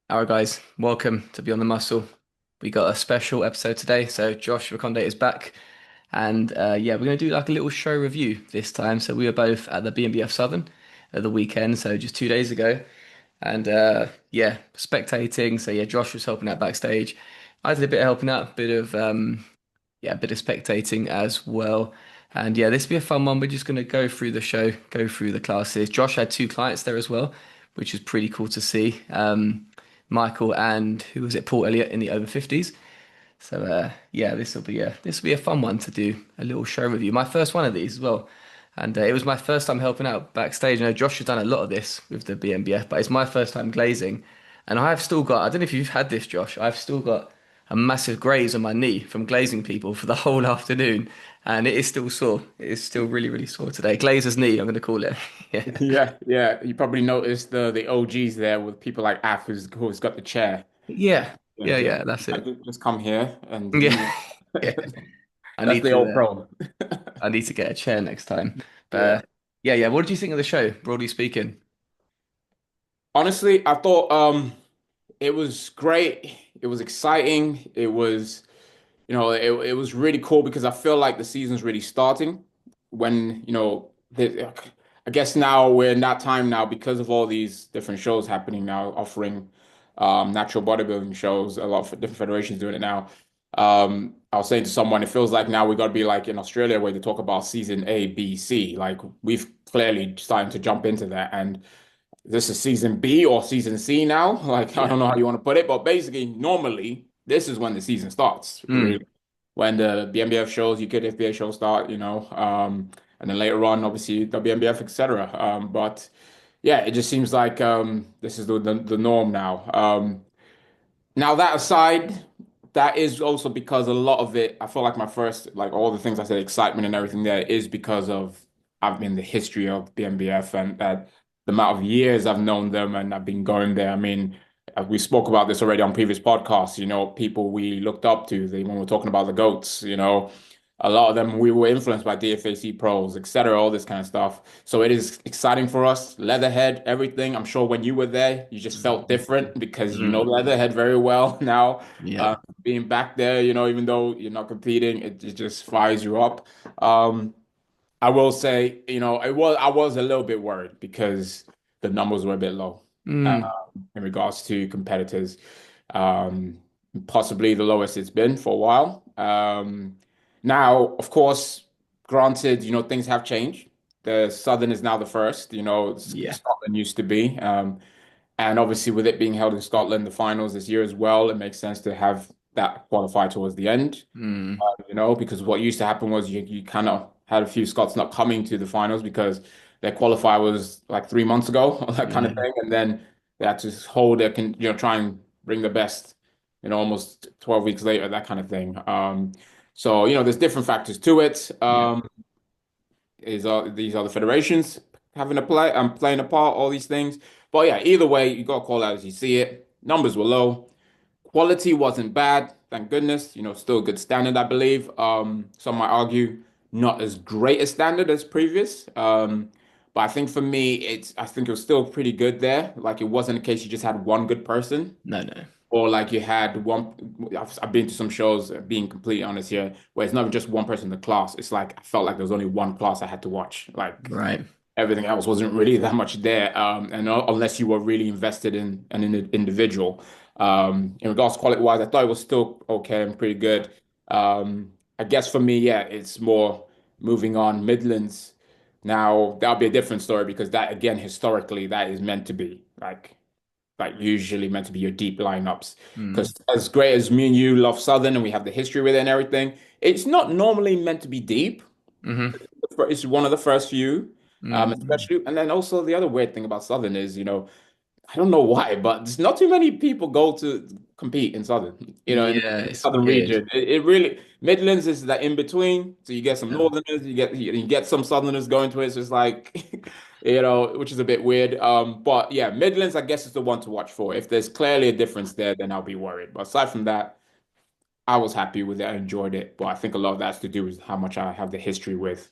All right, guys, welcome to Beyond the Muscle. We got a special episode today. So Josh Raconde is back, and yeah, we're going to do like a little show review this time. So we were both at the BNBF Southern at the weekend, so just 2 days ago, and yeah, spectating. So yeah, Josh was helping out backstage. I did a bit of helping out, a bit of spectating as well. And yeah, this will be a fun one. We're just going to go through the show, go through the classes. Josh had two clients there as well, which is pretty cool to see. Michael and who was it? Paul Elliott in the over 50s. So yeah, this will be a fun one to do a little show review. My first one of these as well, and it was my first time helping out backstage. I know Josh has done a lot of this with the BNBF, but it's my first time glazing, and I've still got. I don't know if you've had this, Josh. I've still got a massive graze on my knee from glazing people for the whole afternoon, and it is still sore. It is still really, really sore today. Glazer's knee, I'm going to call it. Yeah, Yeah, yeah. You probably noticed the OGs there with people like Af who's got the chair. yeah, Yeah, yeah, yeah. yeah. That's I it. could just come here and Yeah, yeah. I that's need the to. old pro. I need to get a chair next time. But Yeah. yeah, yeah. What did you think of the show, broadly speaking? Honestly, I thought it was great. It was exciting. It was really cool because I feel like the season's really starting when, I guess now we're in that time now because of all these different shows happening now, offering natural bodybuilding shows. A lot of different federations doing it now. I was saying to someone, it feels like now we got to be like in Australia where they talk about season A, B, C. Like we've clearly starting to jump into that. And this is season B or season C now. Like I Yeah. don't know how you want to put it, but basically, normally this is when the season starts, really. Mm. When the BNBF shows, UK FBA shows start, and then later on, obviously WNBF, etc. But yeah, it just seems like this is the norm now. Now that aside, that is also because a lot of it, I feel like my first, like all the things I said, excitement and everything there is because of I've been the history of BNBF and that the amount of years I've known them and I've been going there. I mean, we spoke about this already on previous podcasts, people we looked up to, when we're talking about the GOATs, a lot of them we were influenced by DFAC pros, etc., all this kind of stuff. So it is exciting for us. Leatherhead, everything. I'm sure when you were there, you just felt different because you know Mm. Leatherhead very well now. Yeah. Being back there, even though you're not competing, it just fires you up. Um, I will say, I was a little bit worried because the numbers were a bit low Mm. in regards to competitors. Um, Possibly the lowest it's been for a while. Now, of course, granted, things have changed. The Southern is now the first, Yeah. Scotland used to be. And obviously, with it being held in Scotland, the finals this year as well, it makes sense to have that qualify towards the end, Mm. because what used to happen was you kind of had a few Scots not coming to the finals because their qualifier was like 3 months ago, or that kind of Yeah. thing. And then they had to hold it, try and bring the best, almost 12 weeks later, that kind of thing. So, there's different factors to it. Yeah. These are the federations having a playing a part, all these things. But yeah, either way, you got to call out as you see it. Numbers were low. Quality wasn't bad, thank goodness. Still a good standard, I believe. Some might argue not as great a standard as previous. But I think for me, I think it was still pretty good there. Like it wasn't a case you just had one good person, No, no. or like you had one. I've been to some shows, being completely honest here, where it's not just one person in the class. It's like I felt like there was only one class I had to watch. Like Right. everything else wasn't really that much there, and unless you were really invested in an individual. In regards to quality wise, I thought it was still okay and pretty good. I guess for me, yeah, it's more moving on Midlands. Now that'll be a different story because that again, historically, that is meant to be like usually meant to be your deep lineups. Mm. Because as great as me and you love Southern and we have the history with it and everything, it's not normally meant to be deep. Mm-hmm. It's one of the first few, Mm. especially. And then also the other weird thing about Southern is, I don't know why, but there's not too many people go to compete in Southern, in Yeah, the it's Southern weird. region. It really, Midlands is that in between. So you get some Yeah. Northerners, you get some Southerners going to it. So it's like, which is a bit weird. But yeah, Midlands, I guess is the one to watch for. If there's clearly a difference there, then I'll be worried. But aside from that, I was happy with it. I enjoyed it. But I think a lot of that's to do with how much I have the history with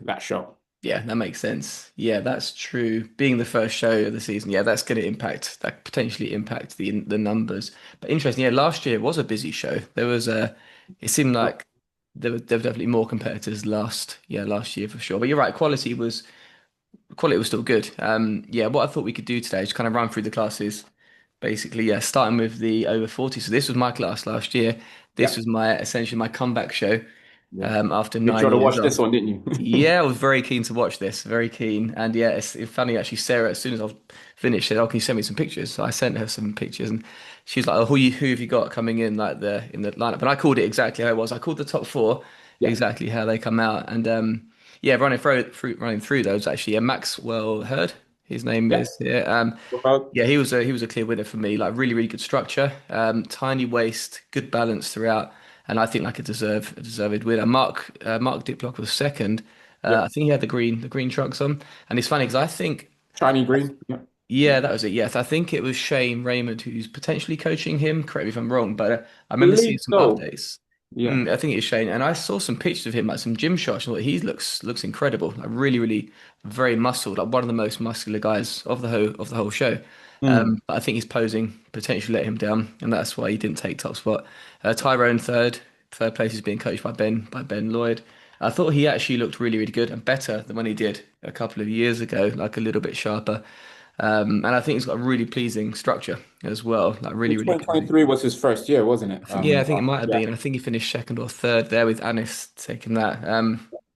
that show. Yeah, that makes sense. Yeah, that's true. Being the first show of the season, yeah, that's going to impact that potentially impact the numbers. But interesting, yeah, last year was a busy show. It seemed like there were definitely more competitors last year for sure. But you're right, quality was still good. Yeah, what I thought we could do today is kind of run through the classes. Basically, yeah, starting with the over 40. So this was my class last year. This Yeah, was my essentially my comeback show yeah. after Made nine sure to years watch this off. one, didn't you? Yeah, I was very keen to watch this, very keen. And yeah, it's funny actually. Sarah, as soon as I finished, said, "Oh, can you send me some pictures?" So I sent her some pictures, and she was like, "Oh, who have you got coming in like the in the lineup?" And I called it exactly how it was. I called the top four Yeah, exactly how they come out, and yeah, running through those actually. Yeah, Maxwell Hurd, his name yeah. is. Yeah, About yeah, he was a clear winner for me. Like really, really good structure, tiny waist, good balance throughout, and I think like a deserved winner. Mark Diplock was second. yeah. I think he had the green trunks on, and it's funny because I think Shiny green. Yeah. yeah, that was it. Yes, I think it was Shane Raymond who's potentially coaching him. Correct me if I'm wrong, but I remember seeing Believe some so. updates. Yeah. I think it's Shane, and I saw some pictures of him, like some gym shots. And he looks incredible, like really, really very muscled, like one of the most muscular guys of the whole show. Mm. But I think his posing potentially let him down, and that's why he didn't take top spot. Tyrone third place is being coached by Ben Lloyd. I thought he actually looked really, really good and better than when he did a couple of years ago, like a little bit sharper. And I think he's got a really pleasing structure as well, like really, really good. 2023 was his first year, wasn't it? Yeah, I think it might have Yeah, been. I think he finished second or third there with Anis taking that.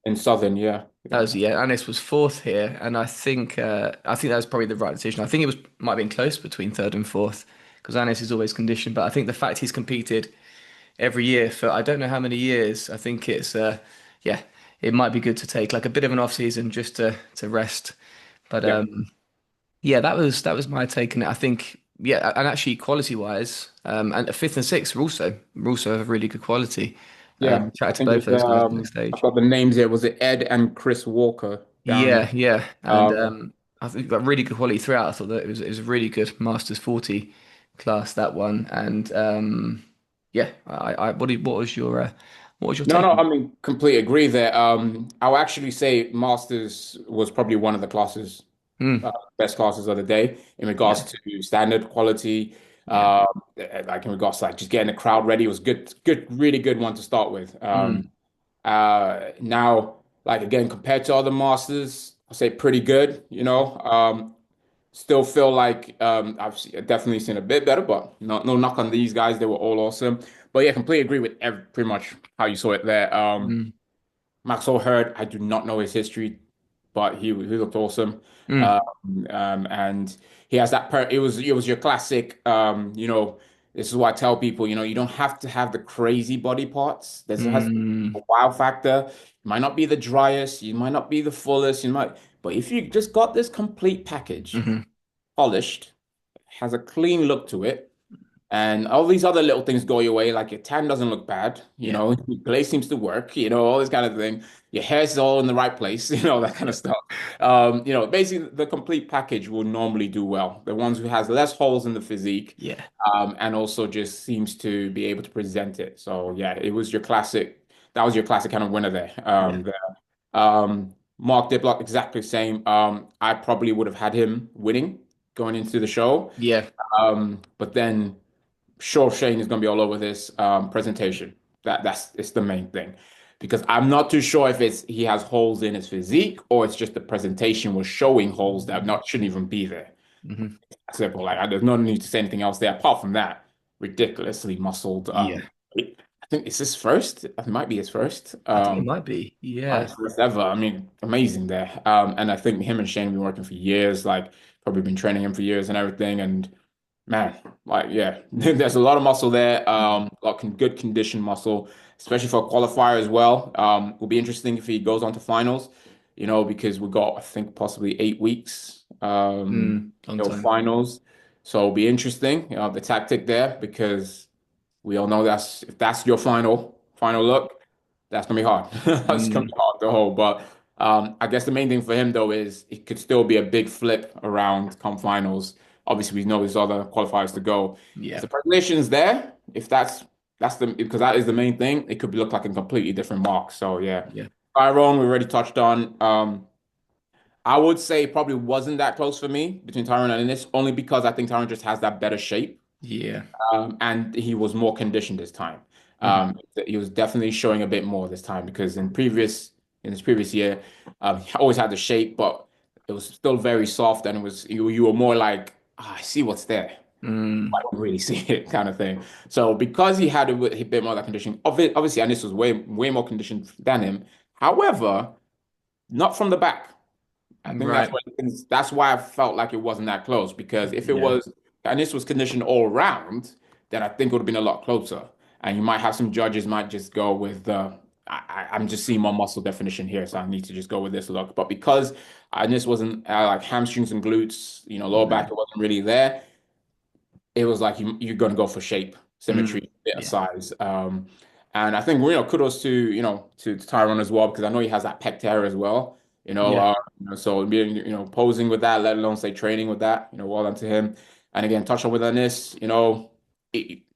in Southern, yeah. That Yeah. was yeah. Anis was fourth here, and I think that was probably the right decision. I think it was might have been close between third and fourth because Anis is always conditioned, but I think the fact he's competed every year for I don't know how many years, I think it's yeah, it might be good to take like a bit of an off season just to rest. But Yeah. yeah, that was my take on it. I think yeah, and actually quality wise, and fifth and sixth were also of really good quality. Yeah. I Chatted to think both it's those guys I've backstage. got the names here. Was it Ed and Chris Walker down there? Yeah, yeah, and Um, I think got really good quality throughout. I thought that it was a really good Masters 40 class that one, and yeah, what was your no, take no, on I it? mean, completely agree there. I'll actually say Masters was probably one of the classes, Mm, best classes of the day in regards yeah, to standard quality. yeah, Like in regards to like just getting the crowd ready, it was good, really good one to start with. mm, Now, like again, compared to other Masters, I'll say pretty good, you know. Still feel like definitely seen a bit better, but no knock on these guys. They were all awesome. But yeah, completely agree with pretty much how you saw it there. mm, Maxwell Hurd, I do not know his history, but he looked awesome. mm, And he has that it was your classic this is what I tell people, you don't have to have the crazy body parts. There's has mm, a wow factor. You might not be the driest, you might not be the fullest, but if you just got this complete package, hmm polished, has a clean look to it, and all these other little things go your way, like your tan doesn't look bad, yeah, your glaze seems to work, all this kind of thing. Your hair's all in the right place, that kind yeah, of stuff. Basically the complete package will normally do well. The ones who has less holes in the physique, yeah, and also just seems to be able to present it. So yeah, that was your classic kind of winner there. yeah, Mark Diplock, exactly the same. I probably would have had him winning going into the show. yeah, But then sure Shane is going to be all over this presentation. That's it's the main thing. Because I'm not too sure if it's he has holes in his physique or it's just the presentation was showing holes that not shouldn't even be there. hmm Simple. Like there's no need to say anything else there. Apart from that, ridiculously muscled. yeah. I think it's his first. It might be his first. I think it might be. Yeah. His first ever. I mean, amazing there. And I think him and Shane have been working for years. Like probably been training him for years and everything. And man, like, yeah, there's a lot of muscle there. A lot of good condition muscle, especially for a qualifier as well. Will be interesting if he goes on to finals, because we got, I think, possibly 8 weeks Long till time. finals. So it'll be interesting, the tactic there, because we all know if that's your final look, that's gonna be hard. That's gonna be Mm, hard to hold. But I guess the main thing for him though is it could still be a big flip around come finals. Obviously, we know there's other qualifiers to go. If yeah, the preparation's there, if that's the because that is the main thing, it could look like a completely different mark. So yeah. yeah. Tyrone, we already touched on. I would say it probably wasn't that close for me between Tyron and Ennis, only because I think Tyron just has that better shape. Yeah. And he was more conditioned this time. Hmm. He was definitely showing a bit more this time because in his previous year, he always had the shape, but it was still very soft, and it was you were more like, I see what's there. I Mm. don't really see it kind of thing. So because he had a bit more of that conditioning, obviously, and this was way more conditioned than him. However, not from the back. I think Right. that's why I felt like it wasn't that close because if it Yeah. was and this was conditioned all around, then I think it would have been a lot closer. And you might have some judges might just go with I'm just seeing more muscle definition here, so I need to just go with this look. But because and this wasn't like hamstrings and glutes, lower back, No. it wasn't really there. It was like you're going to go for shape, Mm. symmetry, bit of Yeah. size. And I think kudos to to Tyron as well because I know he has that pec tear as well. Yeah. So being posing with that, let alone say training with that, well done to him. And again, touch on with this,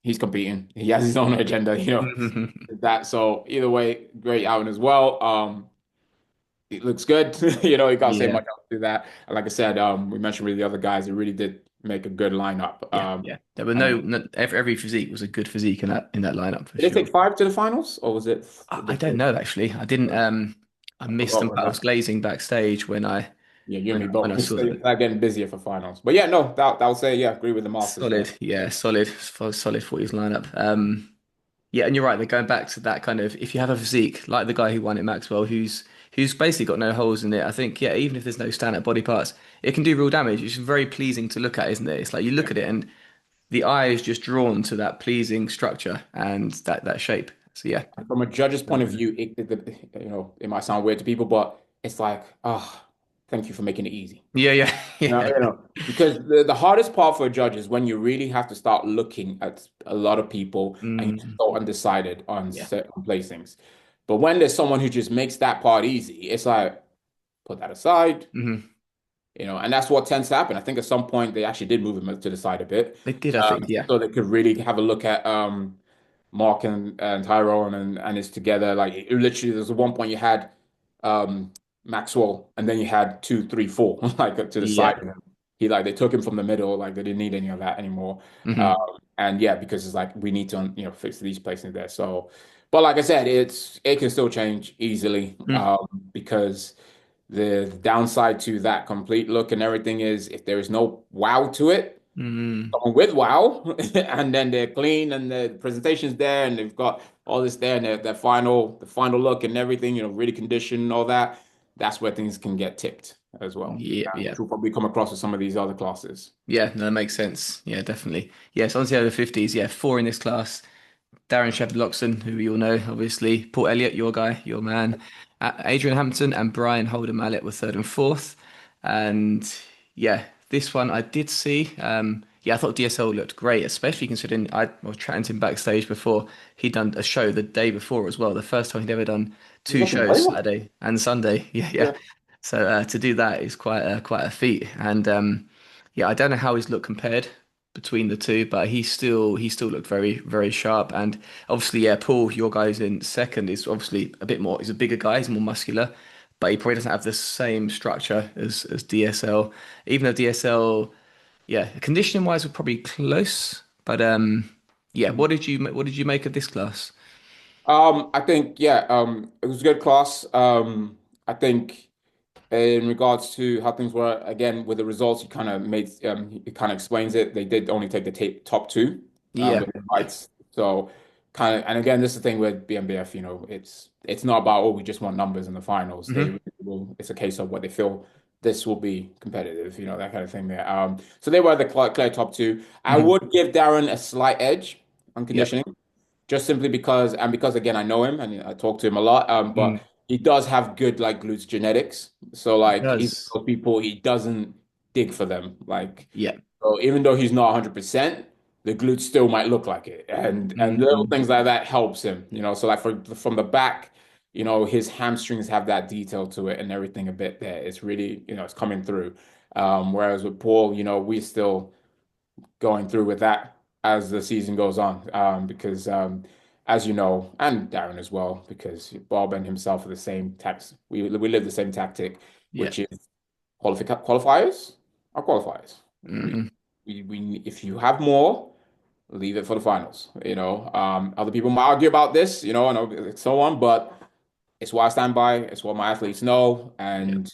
he's competing. He has his own agenda, that. So either way, great outing as well. It looks good. You can't say Yeah. much else to that. And like I said, we mentioned really the other guys. It really did make a good lineup. Yeah. Yeah. There were And no every physique was a good physique in that lineup for did they sure. take five to the finals, or was it? I don't know actually. I didn't I I missed forgot them, about but I was that. glazing backstage Yeah, you and me when both. I It's saw them. start getting busier for finals. But yeah, no, that would say yeah, agree with the Masters there. Solid, yeah, solid 40s lineup. Yeah, and you're right. They're going back to that kind of if you have a physique like the guy who won it, Maxwell, who's basically got no holes in it. I think yeah, even if there's no stand-up body parts, it can do real damage. It's very pleasing to look at, isn't it? It's like you look Yeah. at it and the eye is just drawn to that pleasing structure and that shape. So yeah, And from a judge's point of um, view, it might sound weird to people, but it's like, thank you for making it easy. yeah, yeah, yeah. Because the hardest part for a judge is when you really have to start looking at a lot of people and you're Mm, so undecided on yeah. certain placings. But when there's someone who just makes that part easy, it's like, put that aside, Hmm. and that's what tends to happen. I think at some point they actually did move him to the side a bit, They did, I think. Yeah, so they could really have a look at Mark and Tyrone and it's together. Like literally, there's one point you had Maxwell, and then you had two, three, four, like to the side yeah. of him. They took him from the middle, like they didn't need any of that anymore. Um, Hmm. and yeah, because it's like we need to fix these places there. So, but like I said, it can still change easily because the downside to that complete look and everything is if there is no wow to it, Mm. someone with wow, and then they're clean and the presentation's there and they've got all this there and the final look and everything, really conditioned and all that, that's where things can get tipped as well. Yeah, yeah. Which will probably come across with some of these other classes. Yeah, no, that makes sense. Yeah, definitely. Yes, obviously over 50s. Yeah, four in this class. Darren Shepherd-Loxton, who you all know, obviously. Paul Elliott, your guy, your man. Adrian Hampton and Brian Holder-Mallet were third and fourth. And yeah, this one I did see. Yeah, I thought DSL looked great, especially considering I was chatting to him backstage before he'd done a show the day before as well. The first time he'd ever done He's two done some shows, great work. Saturday and Sunday. Yeah, yeah. Yeah. So to do that is quite a feat. And yeah, I don't know how he's looked compared between the two, but he still looked very sharp. And obviously, yeah, Paul, your guy's in second, is obviously a bit more. He's a bigger guy, he's more muscular, but he probably doesn't have the same structure as DSL. Even though DSL, yeah, conditioning wise, we're probably close. But yeah, what did you make of this class? I think yeah, it was a good class. I think in regards to how things were, again, with the results, you kind of made it kind of explains it. They did only take the top two Yeah, with the yeah, fights. So kind of, and again, this is the thing with BNBF, it's not about we just want numbers in the finals. They hmm really will, it's a case of what they feel this will be competitive, that kind of thing there. So they were the clear top two. I hmm would give Darren a slight edge on yeah, conditioning just simply because again I know him and I talk to him a lot. But mm, he does have good like glutes genetics. So he like even does. those people he doesn't dig for them. Like Yeah, so even though he's not 100%, the glutes still might look like it. And little mm, things like that helps him. So like from the back, his hamstrings have that detail to it and everything a bit there. It's really, it's coming through. Whereas with Paul, we're still going through with that as the season goes on. Because as you know, and Darren as well, because Bob and himself are the same tax. We live the same tactic, yeah, which is Qualifiers are qualifiers. Hmm. If you have more, leave it for the finals. Other people might argue about this, and so on, but it's what I stand by. It's what my athletes know, Yeah. and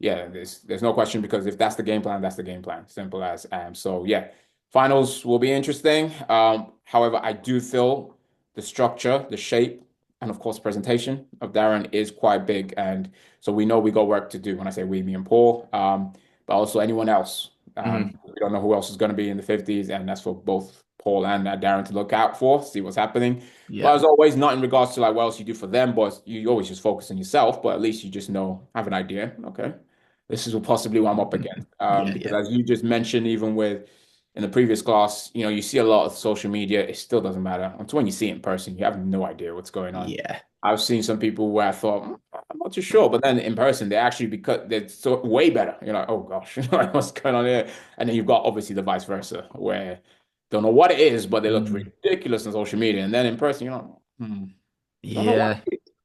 yeah, there's no question because if that's the game plan, that's the game plan. Simple as. So yeah, finals will be interesting. However, I do feel the structure, the shape, and of course, presentation of Darren is quite big, and so we know we got work to do. When I say we, me and Paul, but also anyone else. Hmm. We don't know who else is going to be in the 50s, and that's for both Paul and Darren to look out for, see what's happening. Yeah. But as always, not in regards to like what else you do for them, but you always just focus on yourself. But at least you just know, have an idea. Okay, this is possibly what I'm up against. Yeah. Because Yeah. as you just mentioned, even with in the previous class, you see a lot of social media. It still doesn't matter until when you see it in person. You have no idea what's going on. Yeah. I've seen some people where I thought, I'm not too sure," but then in person, they actually because they're so way better. You're like, "Oh gosh, like, what's going on here?" And then you've got obviously the vice versa, where don't know what it is, but they looked Mm. ridiculous on social media. And then in person, you're like, don't know why. Yeah.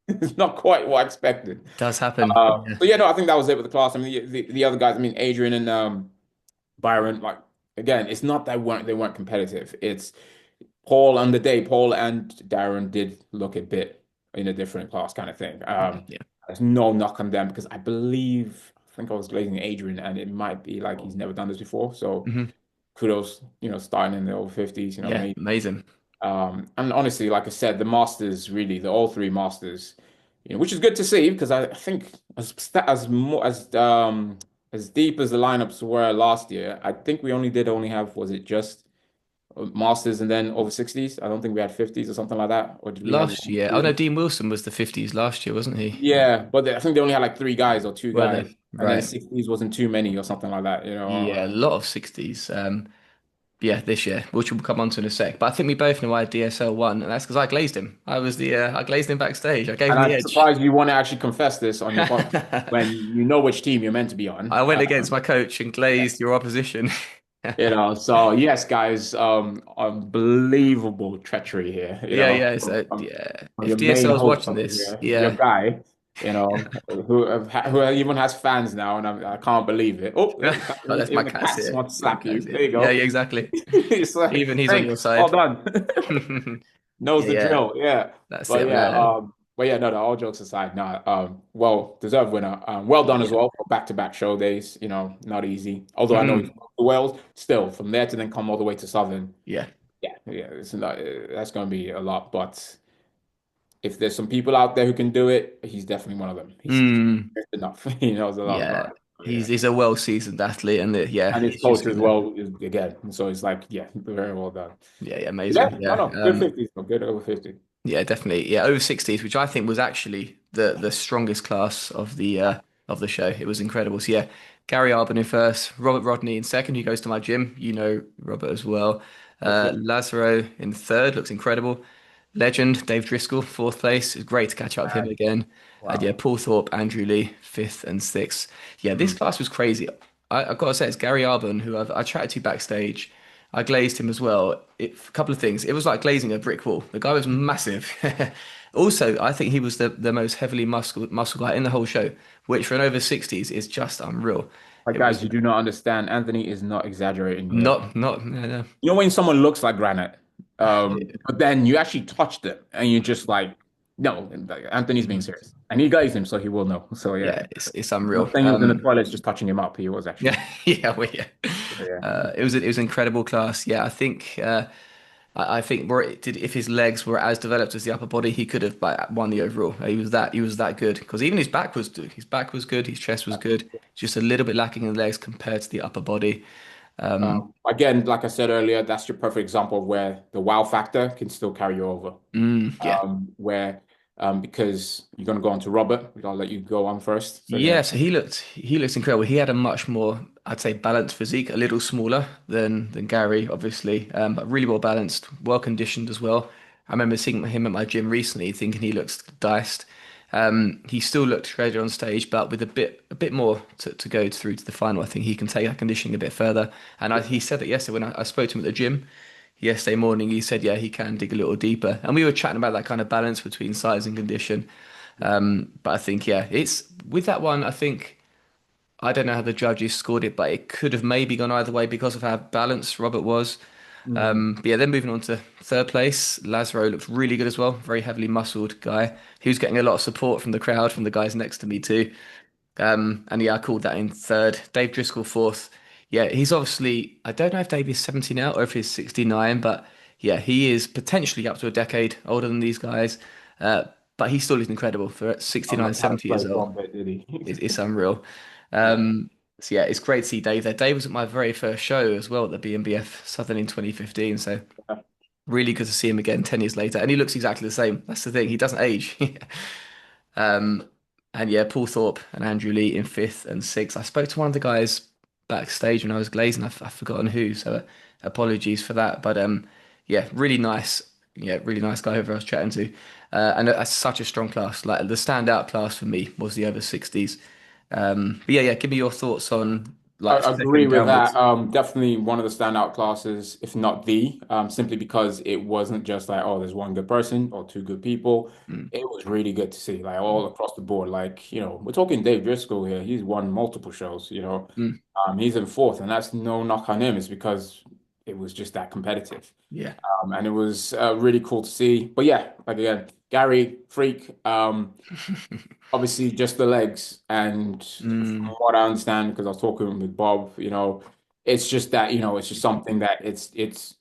It's not quite what I expected. Does happen. Yeah. So yeah, no, I think that was it with the class. I mean, the other guys, I mean, Adrian and Byron, like again, it's not that they weren't competitive. It's Paul on the day, Paul and Darren did look a bit in a different class kind of thing. Yeah. There's no knock on them because I think I was glazing Adrian, and it might be like he's never done this before. So Hmm. kudos, starting in the over 50s, Yeah. maybe. Amazing. And honestly, like I said, the Masters really, the all three Masters, which is good to see because I think as deep as the lineups were last year, I think we only have was it just Masters and then over 60s? I don't think we had 50s or something like that, or did we have Last one? year. Oh no, Two? Dean Wilson was the 50s last year, wasn't he? Yeah, but I think they only had like three guys or two Were guys, they? and then Right. 60s wasn't too many or something like that. Yeah, a lot of 60s. Yeah, this year, which we'll come on to in a sec. But I think we both know why DSL won, and that's because I glazed him. I glazed him backstage. I gave And him the I'm edge. surprised you want to actually confess this on your podcast when you know which team you're meant to be on. I went against my coach and glazed your opposition. So yes, guys, unbelievable treachery here, Yeah, yeah, from, yeah. from If your main DSL's host watching over this, here, your yeah. guy, who even has fans now, and I can't believe it. Oh, Oh, that's my even the cat's cats here. want to My slap you. cat's There here. you Yeah, go. yeah, exactly. It's like, Even he's on your thanks, well side. done. Knows Yeah, the yeah. drill. Yeah. That's But it, yeah, man. no, all jokes aside, no, well deserved winner. Well done as Yeah. well for back-to-back show days. Not easy. Although I know he's Mhm. moved to Wales, still from there to then come all the way to Southern. Yeah. Yeah, it's not, that's going to be a lot. But if there's some people out there who can do it, he's definitely one of them. He's Mm. good enough. He knows a lot about Yeah. it. So, He's yeah, he's a well-seasoned athlete, and yeah, and his it's just coach as gonna. well again. So it's like, yeah, very well done. Yeah, yeah, Yeah, amazing. no, Yeah. no, good 50s, no, good over 50. Yeah, definitely. Yeah, over 60s, which I think was actually the strongest class of the show. It was incredible. So yeah, Gary Arbin in first, Robert Rodney in second, who goes to my gym. You know Robert as well. Yep, yep. Lazaro in third, looks incredible. Legend, Dave Driscoll, fourth place. It's great to catch up with him again. And yeah, Wow. Paul Thorpe, Andrew Lee, fifth and sixth. Yeah, this Mm. class was crazy. I've got to say, it's Gary Arbin, who I chatted to backstage. I glazed him as well. A couple of things. It was like glazing a brick wall. The guy was massive. Also, I think he was the most heavily muscle guy in the whole show, which for an over 60s is just unreal. But It was guys, you do not understand. Anthony is not exaggerating here. not no, no. When someone looks like granite, but then you actually touch them and you're just like, no, like, Anthony's being serious. And he guys him, so he will know. So yeah. Yeah, it's unreal. Not saying he was in the toilets just touching him up. He was actually. Yeah, yeah, well, yeah. Yeah. It was an incredible class. Yeah, I think where it did if his legs were as developed as the upper body, he could have like, won the overall. He was that good because even his back was good, his chest was good, just a little bit lacking in the legs compared to the upper body. Again, like I said earlier, that's your perfect example of where the wow factor can still carry you over. Yeah. Where because you're gonna go on to Robert, I'll let you go on first. So yeah. Yeah, so he looks incredible. He had a much more, I'd say, balanced physique, a little smaller than Gary, obviously, but really well balanced, well conditioned as well. I remember seeing him at my gym recently, thinking he looks diced. He still looked shredded on stage, but with a bit more to go through to the final. I think he can take that conditioning a bit further. And he said that yesterday when I spoke to him at the gym yesterday morning. He said, yeah, he can dig a little deeper, and we were chatting about that kind of balance between size and condition. But I think, yeah, it's with that one. I think. I don't know how the judges scored it, but it could have maybe gone either way because of how balanced Robert was. Mm. But yeah, then moving on to third place, Lazaro looked really good as well. Very heavily muscled guy. He was getting a lot of support from the crowd, from the guys next to me too. And yeah, I called that in third. Dave Driscoll fourth. Yeah, he's obviously, I don't know if Dave is 70 now or if he's 69, but yeah, he is potentially up to a decade older than these guys. Uh, but he still is incredible for I'm 69, not how to 70 play years old. trumpet, did he? It's unreal. Yeah. So yeah, it's great to see Dave there. Dave was at my very first show as well at the BNBF Southern in 2015. So really good to see him again 10 years later. And he looks exactly the same. That's the thing. He doesn't age. Um, and yeah, Paul Thorpe and Andrew Lee in fifth and sixth. I spoke to one of the guys backstage when I was glazing. I've forgotten who, so apologies for that. But yeah, really nice. Yeah, really nice guy whoever I was chatting to. And such a strong class. Like the standout class for me was the over 60s. But yeah, give me your thoughts on like I agree second with that. downwards. Definitely one of the standout classes, if not the, simply because it wasn't just like, oh, there's one good person or two good people. Mm, It was really good to see, like all across the board. Like, we're talking Dave Driscoll here. He's won multiple shows. mm, He's in fourth, and that's no knock on him. It's because it was just that competitive. yeah. And it was really cool to see. But yeah, like again, Gary, freak. Obviously just the legs, and from Mm, what I understand, because I was talking with Bob, it's just that, it's just something that it's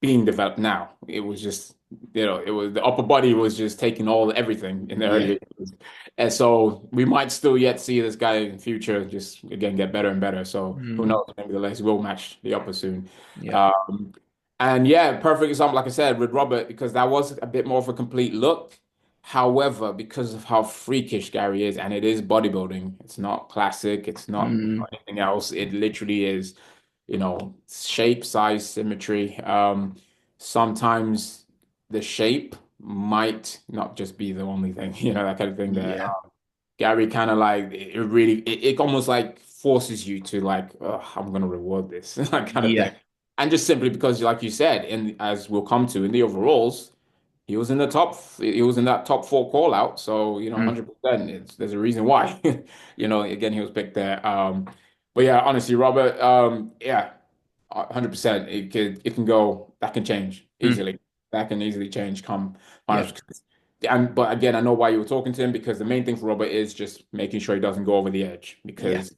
being developed now. It was just, it was the upper body was just taking all everything in the yeah. earlier years. And so we might still yet see this guy in the future just again get better and better. So who Mm, knows? Maybe the legs will match the upper soon. yeah. Um, and yeah, perfect example, like I said, with Robert, because that was a bit more of a complete look. However, because of how freakish Gary is, and it is bodybuilding, it's not classic, it's not Mm, anything else. It literally is, shape, size, symmetry. Sometimes the shape might not just be the only thing, that kind of thing there. yeah. Gary kind of like it really it almost like forces you to like, "Ugh, I'm gonna reward this," that kind of thing. Yeah. And just simply because, like you said, in as we'll come to in the overalls. He was in the top. He was in that top four call out. So Mm, 100%. There's a reason why. Again, he was picked there. But yeah, honestly, Robert. Yeah, 100%. It can go. That can change mm, easily. That can easily change come yeah. finals. And but again, I know why you were talking to him because the main thing for Robert is just making sure he doesn't go over the edge Yeah. because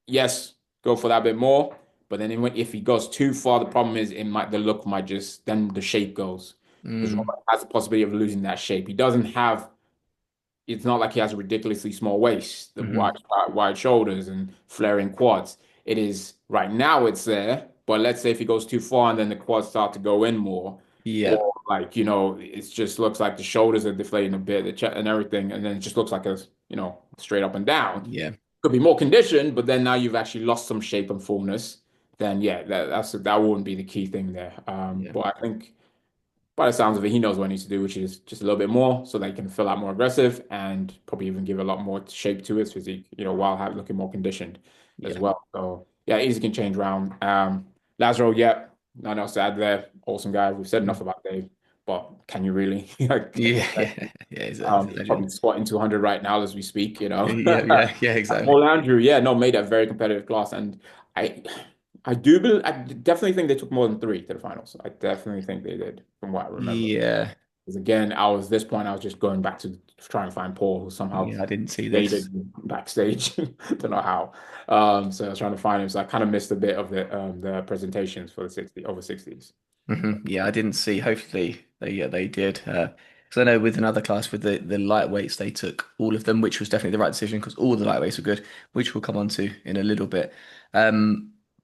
yes, go for that bit more. But then if he goes too far, the problem is the look might just then the shape goes because Mm, Robert has the possibility of losing that shape. He doesn't have. It's not like he has a ridiculously small waist, the hmm. wide shoulders and flaring quads. It is right now it's there, but let's say if he goes too far and then the quads start to go in more, Yeah. or like it just looks like the shoulders are deflating a bit, the chest and everything, and then it just looks like a straight up and down Yeah. could be more conditioned, but then now you've actually lost some shape and fullness, then yeah, that wouldn't be the key thing there. Yeah. But I think by the sounds of it, he knows what he needs to do, which is just a little bit more so they can feel out more aggressive and probably even give a lot more shape to his physique, while looking more conditioned as Yeah. well. So yeah, easy can change around. Lazaro, yeah, nothing else to add there. Awesome guy. We've said enough Mm. about Dave, but can you really? Like, Yeah. Yeah. Yeah. He's a he's legend. probably squatting 200 right now as we speak. Yeah. Yeah. Yeah. Exactly. Paul Andrew, yeah, no, made a very competitive class, and I, I definitely think they took more than three to the finals. I definitely think they did, from what I remember. Yeah. Because again, this point, I was just going back to try and find Paul, who somehow Yeah. I didn't see this. dated backstage. Don't know how. So I was trying to find him. So I kind of missed a bit of the presentations for the 60 over 60s. Yeah. I didn't see. Hopefully they did. Because I know with another class with the lightweights, they took all of them, which was definitely the right decision because all the lightweights were good, which we'll come on to in a little bit.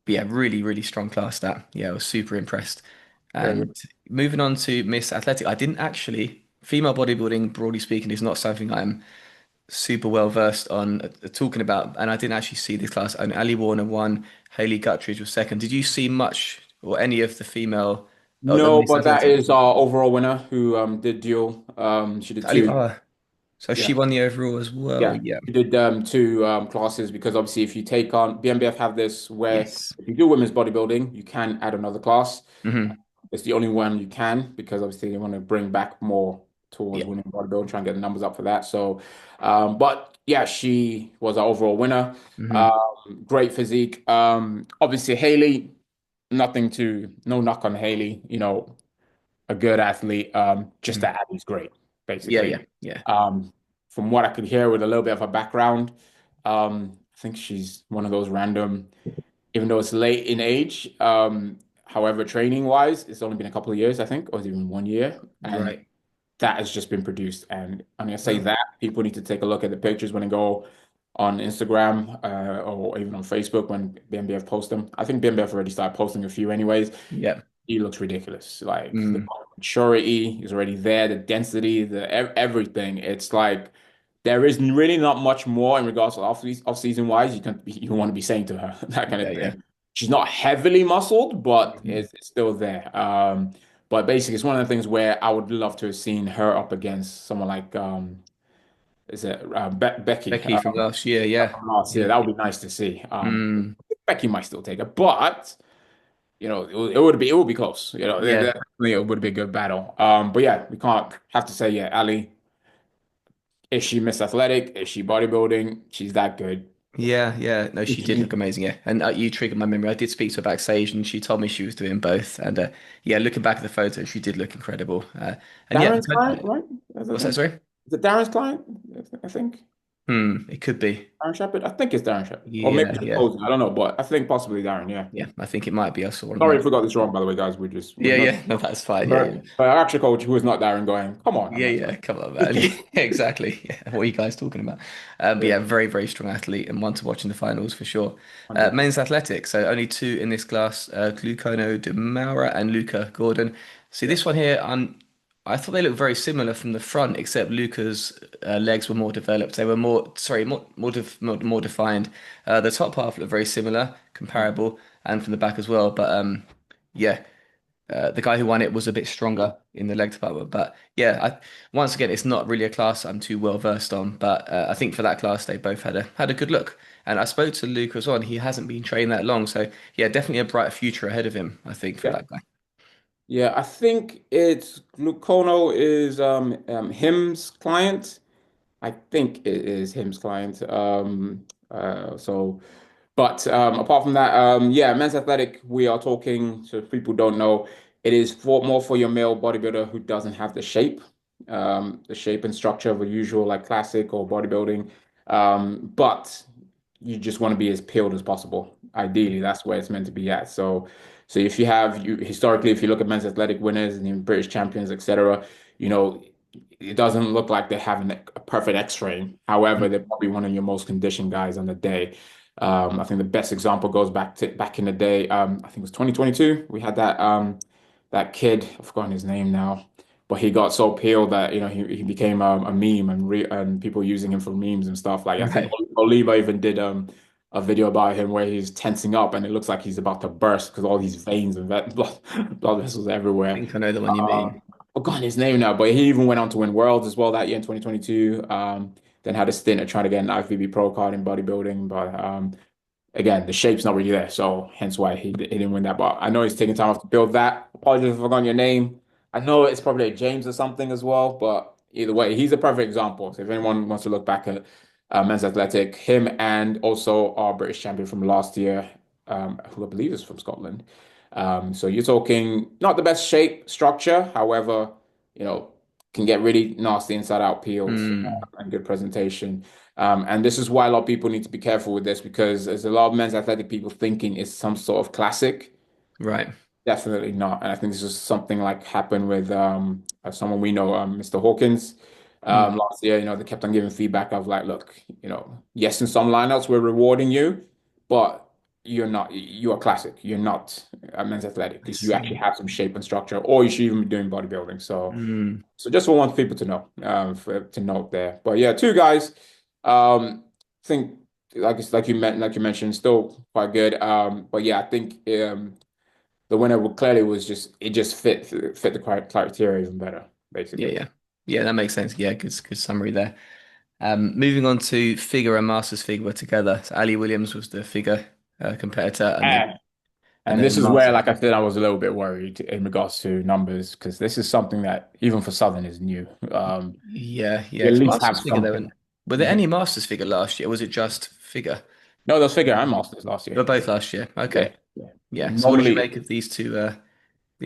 But yeah, really, really strong class that. Yeah, I was super impressed. Very And good. moving on to Miss Athletic, I didn't actually, female bodybuilding, broadly speaking, is not something I'm super well versed on talking about. And I didn't actually see this class. And Ali Warner won, Hayley Guttridge was second. Did you see much or any of the female, or the No, Miss but that Athletic? is our overall winner who did dual. She did Ali, two. oh, so she Yeah. won the overall as well. Yeah, Yeah. we did two classes because obviously if you take on BNBF have this where Yes. if you do women's bodybuilding, you can add another class. Hmm. It's the only one you can because obviously they want to bring back more towards Yeah. women bodybuilding, try and get the numbers up for that. So, but Yeah, she was our overall winner. Hmm. Great physique. Obviously Haley, no knock on Haley, a good athlete. Just Hmm. that Abby's great, Yeah, basically. yeah, yeah. Um, from what I could hear with a little bit of a background, I think she's one of those random, even though it's late in age, however, training wise, it's only been a couple of years, I think, or even 1 year. And Right. that has just been produced. And I'm gonna say Well, that people need to take a look at the pictures when they go on Instagram or even on Facebook when BNBF post them. I think BNBF already started posting a few anyways. yeah. He looks ridiculous. Like the Mm, maturity is already there, the density, everything. It's like there is really not much more in regards to off season wise you want to be saying to her that kind yeah, of yeah. thing. She's not heavily muscled, but Mhm. it's still there. But basically, it's one of the things where I would love to have seen her up against someone like is it Becky Becky from last year, yeah. from last year. Yeah. That would be nice to see. Mm, Becky might still take it, but it would be close. yeah. Definitely it would be a good battle. But yeah, we can't have to say yeah, Ali. Is she Miss Athletic? Is she bodybuilding? She's that good. Yeah, yeah. No, Is she did she look amazing, yeah. And you triggered my memory. I did speak to her backstage and she told me she was doing both. And yeah, looking back at the photo, she did look incredible. And yeah, Darren's client, right? That's the what's that, thing. sorry? Is it Darren's client? I think It could be. Darren Shepherd. I think it's Darren Shepherd, or maybe Yeah, it's yeah. opposing. I don't know, but I think possibly Darren. Yeah. Yeah, I think it might be. I saw one of Sorry them. if we got this wrong, by the way, guys. We're Yeah, not. yeah. No, that's fine. Yeah, But yeah. our actual coach, who is not Darren, going, come on, I'm Yeah, not. yeah, come on, man. Yeah, exactly. Yeah, what are you guys talking about? But Yeah, yeah, very, very strong athlete and one to watch in the finals for sure. 100%. Men's athletics, so only two in this class, Glucono de Maura and Luca Gordon. See, Yeah, this one here, I thought they looked very similar from the front, except Luca's legs were more developed. They were more defined. The top half looked very similar, comparable, and from the back as well. But yeah. The guy who won it was a bit stronger in the leg department, but yeah, once again, it's not really a class I'm too well versed on. But I think for that class, they both had a good look. And I spoke to Luke as well, and he hasn't been training that long, so yeah, definitely a bright future ahead of him. I think for yeah, that guy. yeah. I think it's Glucono is him's client. I think it is him's client. But apart from that, yeah, men's athletic, we are talking, so if people don't know, it is more for your male bodybuilder who doesn't have the shape and structure of a usual like classic or bodybuilding. But you just want to be as peeled as possible. Ideally, that's where it's meant to be at. So if you have you historically, if you look at men's athletic winners and even British champions, etc., you know, it doesn't look like they're having a perfect X-frame. However, they're probably one of your most conditioned guys on the day. I think the best example goes back in the day. I think it was 2022. We had that kid. I've forgotten his name now, but he got so peeled that he became a meme and people using him for memes and stuff. Like I think Right. Oliva even did a video about him where he's tensing up and it looks like he's about to burst because all these veins and blood vessels I everywhere. think I know the one you mean. Forgotten his name now, but he even went on to win Worlds as well that year in 2022. Then had a stint at trying to get an IFBB Pro card in bodybuilding, but again, the shape's not really there, so hence why he didn't win that. But I know he's taking time off to build that. Apologies if I've forgotten your name. I know it's probably a James or something as well, but either way, he's a perfect example. So if anyone wants to look back at men's athletic, him and also our British champion from last year, who I believe is from Scotland. So you're talking not the best shape structure, however, you know, can get really nasty inside out peels Hmm. and good presentation. And this is why a lot of people need to be careful with this because there's a lot of men's athletic people thinking it's some sort of classic. Right. Definitely not. And I think this is something like happened with someone we know, Mr. Hawkins. Hmm. Last year, they kept on giving feedback of like, look, yes, in some lineups we're rewarding you, but you are classic. You're not a men's athletic I because you actually see. have some shape and structure, or you should even be doing bodybuilding. Hmm. So just for want people to know, to note there. But yeah, two guys. Think like you mentioned, still quite good. But yeah, I think the winner clearly was just fit the criteria even better, Yeah, basically. yeah. Yeah, that makes sense. Yeah, good summary there. Moving on to figure and masters figure were together. So Ali Williams was the figure competitor, and then And and and then this the is where, masters. like I said, I was a little bit worried in regards to numbers because this is something that even for Southern is new. Yeah, yeah. You at Because least have masters figure they went something. Were there any Masters figure last year? Or was it just figure? No, those figure and masters last They year. were both last year. Yeah, Okay. yeah. Yeah. So what did you Normally, make of these two?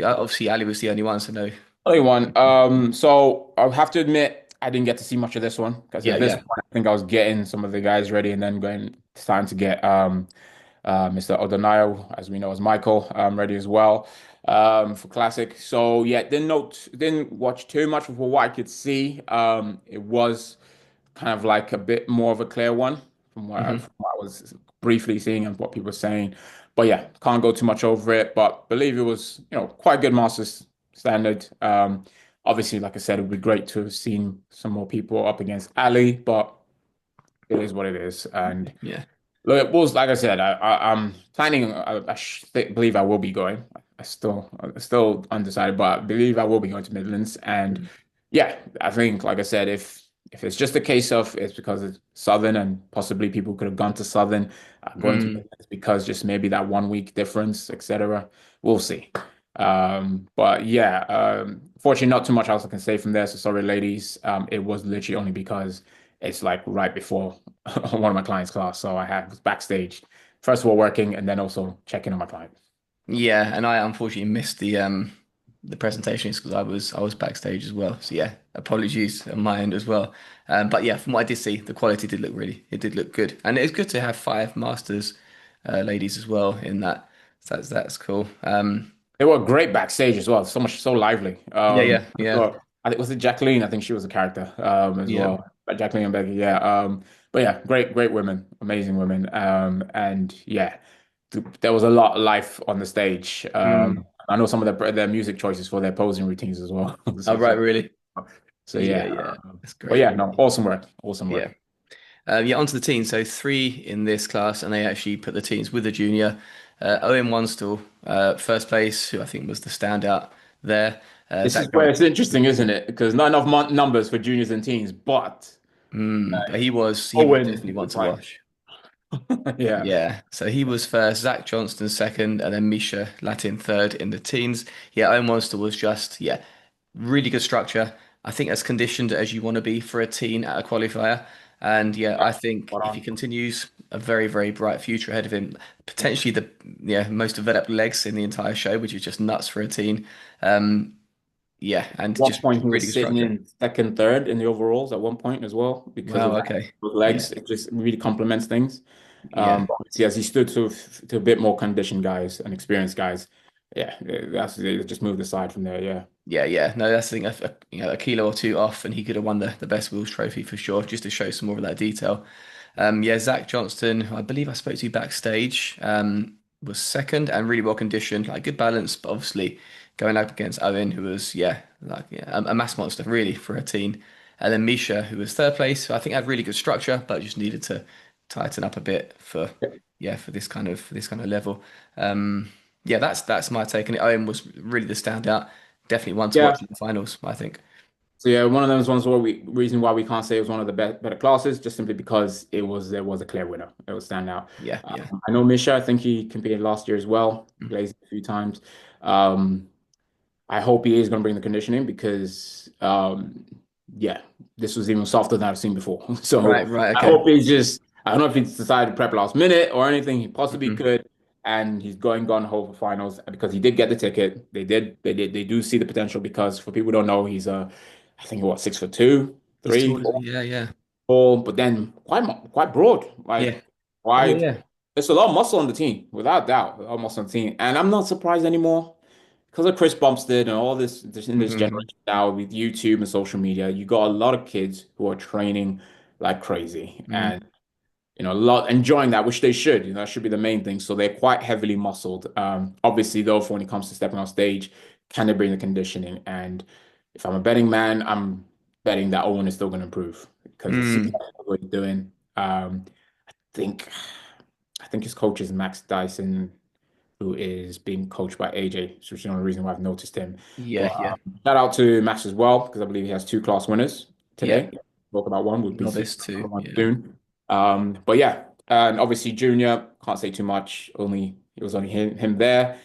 Obviously Ali was the only one, so no. only one. So I have to admit, I didn't get to see much of this one because Yeah, at this yeah. point, I think I was getting some of the guys ready and then going. It's time to get Mr. O'Donnell, as we know as Michael, ready as well for Classic. So yeah, didn't watch too much of what I could see. It was kind of like a bit more of a clear one Hmm. from what I was briefly seeing and what people were saying. But yeah, can't go too much over it. But believe it was, quite good Masters standard. Obviously, like I said, it would be great to have seen some more people up against Ali, but it is what it is. And Yeah. look, it was like I said, I'm planning. Believe I will be going. I still undecided, but I believe I will be going to Midlands. And yeah, I think, like I said, if it's just a case of it's because it's Southern and possibly people could have gone to Southern, going to Mm. Midlands because just maybe that 1 week difference, etc. We'll see. But yeah, fortunately, not too much else I can say from there. So sorry, ladies. It was literally only because it's like right before one of my clients' class. So was backstage, first of all working and then also checking on my client. Yeah, and I unfortunately missed the presentations because I was backstage as well. So yeah, apologies on my end as well. But yeah, from what I did see, the quality did look good, and it's good to have five masters ladies as well in that. So that's cool. They were great backstage as well. So lively. Yeah, yeah, yeah, I think was it Jacqueline? I think she was a character as yeah. well. Jacqueline and Becky, yeah. But yeah, great women, amazing women. And yeah, there was a lot of life on the stage. Mm. I know some of their music choices for their posing routines as well. Oh, So, right, so, really? so Yeah, yeah. yeah. That's But great. yeah, no, awesome work, awesome Yeah. work. Yeah, onto the teens. So three in this class, and they actually put the teens with the junior. Owen Wanstall, first place, who I think was the standout there. This is Zach where Johnson. it's interesting, isn't it? Because not enough numbers for juniors and teens, but But he was Owen definitely one was to like, watch. yeah. Yeah, so he was first, Zach Johnston second, and then Misha Latin third in the teens. Yeah, Owen Monster was just, yeah, really good structure. I think as conditioned as you want to be for a teen at a qualifier. And yeah, I think Spot if he on. continues, a very, very bright future ahead of him. Potentially the most developed legs in the entire show, which is just nuts for a teen. Um, yeah, and One just point he really was good sitting structure. in second, third in the overalls at one point as well because of Wow, that. okay. Those Yeah, legs, it just really complements things. yeah. But obviously as he stood to a bit more conditioned guys and experienced guys, yeah, that's it just moved aside from there. Yeah. Yeah, yeah. No, that's the thing. A kilo or two off, and he could have won the best wheels trophy for sure, just to show some more of that detail. Yeah, Zach Johnston, who I believe I spoke to backstage, was second and really well conditioned, like good balance, but obviously going up against Owen, who was a mass monster really for a teen, and then Misha, who was third place, who I think had really good structure, but just needed to tighten up a bit for this kind of level. Yeah, that's my take on it. Owen was really the standout. Definitely one to Yeah. watch in the finals, I think. So yeah, one of those ones where reason why we can't say it was one of the better classes, just simply because there was a clear winner. It was stand out. Yeah, yeah. I know Misha. I think he competed last year as well. Blazed a few times. Um, I hope he is going to bring the conditioning because, yeah, this was even softer than I've seen before. So Right, right, I okay. hope I don't know if he's decided to prep last minute or anything. He possibly Hmm. could. And he's going gun ho for finals because he did get the ticket. They do see the potential because for people who don't know, I think what 6'2", He's three, tall, isn't four, he? Yeah, yeah. tall, but then quite broad, Yeah. like Oh, wide. yeah. There's a lot of muscle on the team, without doubt, a lot of muscle on the team. And I'm not surprised anymore because of Chris Bumstead and all this in this Hmm. generation now with YouTube and social media, you got a lot of kids who are training like crazy Mm. and a lot enjoying that, which they should. That should be the main thing. So they're quite heavily muscled. Obviously, though, for when it comes to stepping on stage, can they bring the conditioning? And if I'm a betting man, I'm betting that Owen is still going to improve because it seems Mm. like what he's doing. Think I think his coach is Max Dyson, who is being coached by AJ, which is the only reason why I've noticed him. Yeah, But yeah. shout out to Max as well, because I believe he has two class winners Yeah. today. Talk about one, we'll be seeing Novice too. another one Yeah. soon. But yeah, and obviously Junior, can't say too much. It was only him there.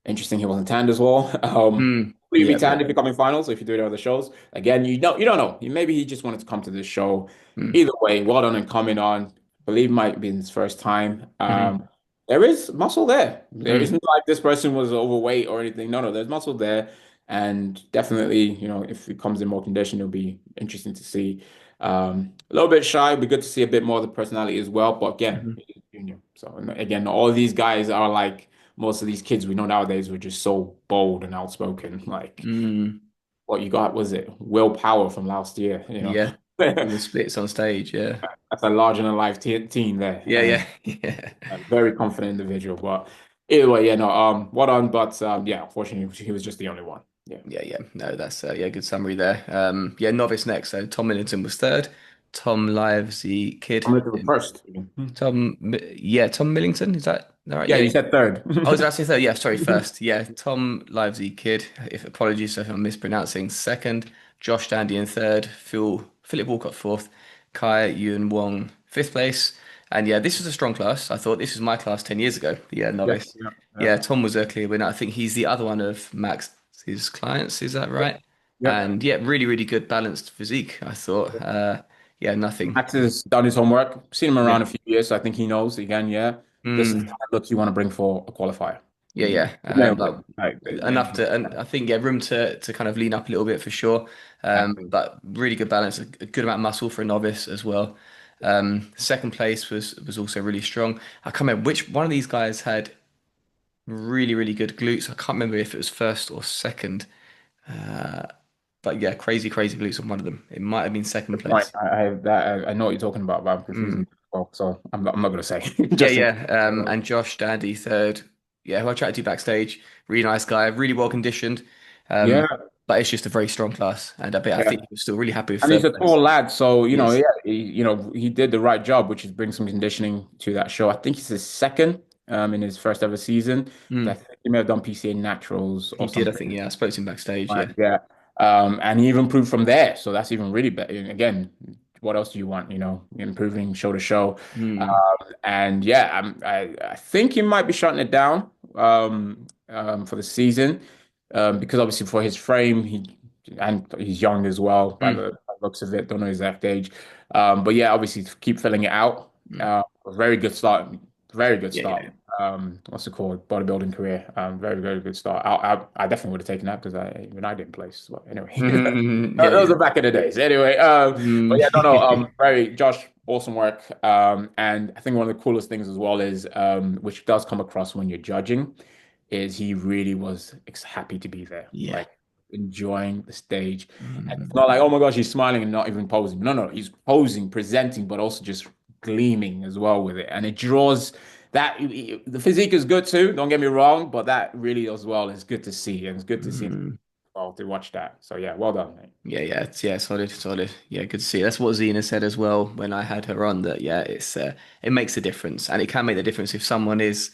Interesting, he wasn't tanned as well. Mm. You'd be Yeah, tanned yeah. if you come in finals. If you do it on the shows, again, you don't know. Maybe he just wanted to come to this show. Mm. Either way, well done and coming on. I believe might be his first time. Hmm. There is muscle there. There Mm. isn't like this person was overweight or anything. No, no, there's muscle there, and definitely, if he comes in more condition, it'll be interesting to see. A little bit shy, it'd be good to see a bit more of the personality as well. But again, Hmm. he's junior. So and again, all these guys are like most of these kids we know nowadays were just so bold and outspoken. Like Mm. what you got was it willpower from last year, you know. Yeah. In the splits on stage, yeah. That's a larger than life team there, Yeah, and yeah, yeah. a very confident individual. But either way, yeah, no, well done. But yeah, unfortunately, he was just the only one. Yeah, Yeah, yeah. No, that's yeah, good summary there. Yeah, novice next. So Tom Millington was third. Tom Livesey I'm kid. gonna do it first. Yeah, Tom Millington. Is that right? Yeah, Yeah, you yeah. said third. I was actually third. Yeah, sorry, first. Yeah, Tom Livesey kid. If apologies if I'm mispronouncing. Second, Josh Dandy in third. Philip Walcott fourth. Kai Yun Wong fifth place. And yeah, this was a strong class. I thought this was my class 10 years ago. Yeah, Yes, novice. yeah, yeah, Yeah, Tom was a clear winner. I think he's the other one of Max's clients. Is that yep, right? yep. And yeah, really, really good balanced physique. I thought. Yeah, nothing. Max has done his homework. Seen him Yeah. around a few years, so I think he knows again. Yeah, this is the Mm. kind of look you want to bring for a qualifier. Yeah, yeah. Nailed it. Like enough Like, to, and I think yeah, room to kind of lean up a little bit for sure. exactly. But really good balance, a good amount of muscle for a novice as well. Second place was also really strong. I can't remember which one of these guys had really, really good glutes. I can't remember if it was first or second. Uh, but yeah, crazy, crazy glutes on one of them. It might have been second Good point. place. I know what you're talking about, but I'm Mm. confusing. Well, so I'm not going to say Yeah, just in case. yeah. And Josh Dandy third. Yeah, who I chatted to backstage. Really nice guy, really well conditioned. Yeah, Um, but it's just a very strong class, and I yeah. think he was still really happy with And he's third a place. tall lad, so He yeah, is. he did the right job, which is bring some conditioning to that show. I think it's his second in his first ever season. I Mm. think he may have done PCA naturals He or did, I something. think. Yeah, I spoke to him backstage. Right, Yeah. yeah. And he even improved from there. So that's even really better. And again, what else do you want? Improving show to show. Mm. And yeah, I think he might be shutting it down for the season because obviously for his frame, and he's young as well by Mm. the looks of it. Don't know his exact age. But yeah, obviously to keep filling it out. Mm. Very good start. Very good Yeah, start. yeah. What's it called? Bodybuilding career. Very, very good start. I definitely would have taken that because I didn't place. Well, anyway, Mm. Yeah, those yeah. are back in the days. Anyway, but Mm. yeah, no, no. Very Josh, awesome work. And I think one of the coolest things as well is, which does come across when you're judging, is he really was happy to be there, Yeah. like enjoying the stage. And it's Mm. not like, oh my gosh, he's smiling and not even posing. No, no, he's posing, presenting, but also just gleaming as well with it. And it draws that the physique is good too, don't get me wrong, but that really as well is good to see. And it's good to see Mm. well to watch that. So yeah, well done, mate. Yeah, yeah, yeah, solid, solid. Yeah, good to see. That's what Zena said as well when I had her on. That yeah, it makes a difference, and it can make the difference if someone is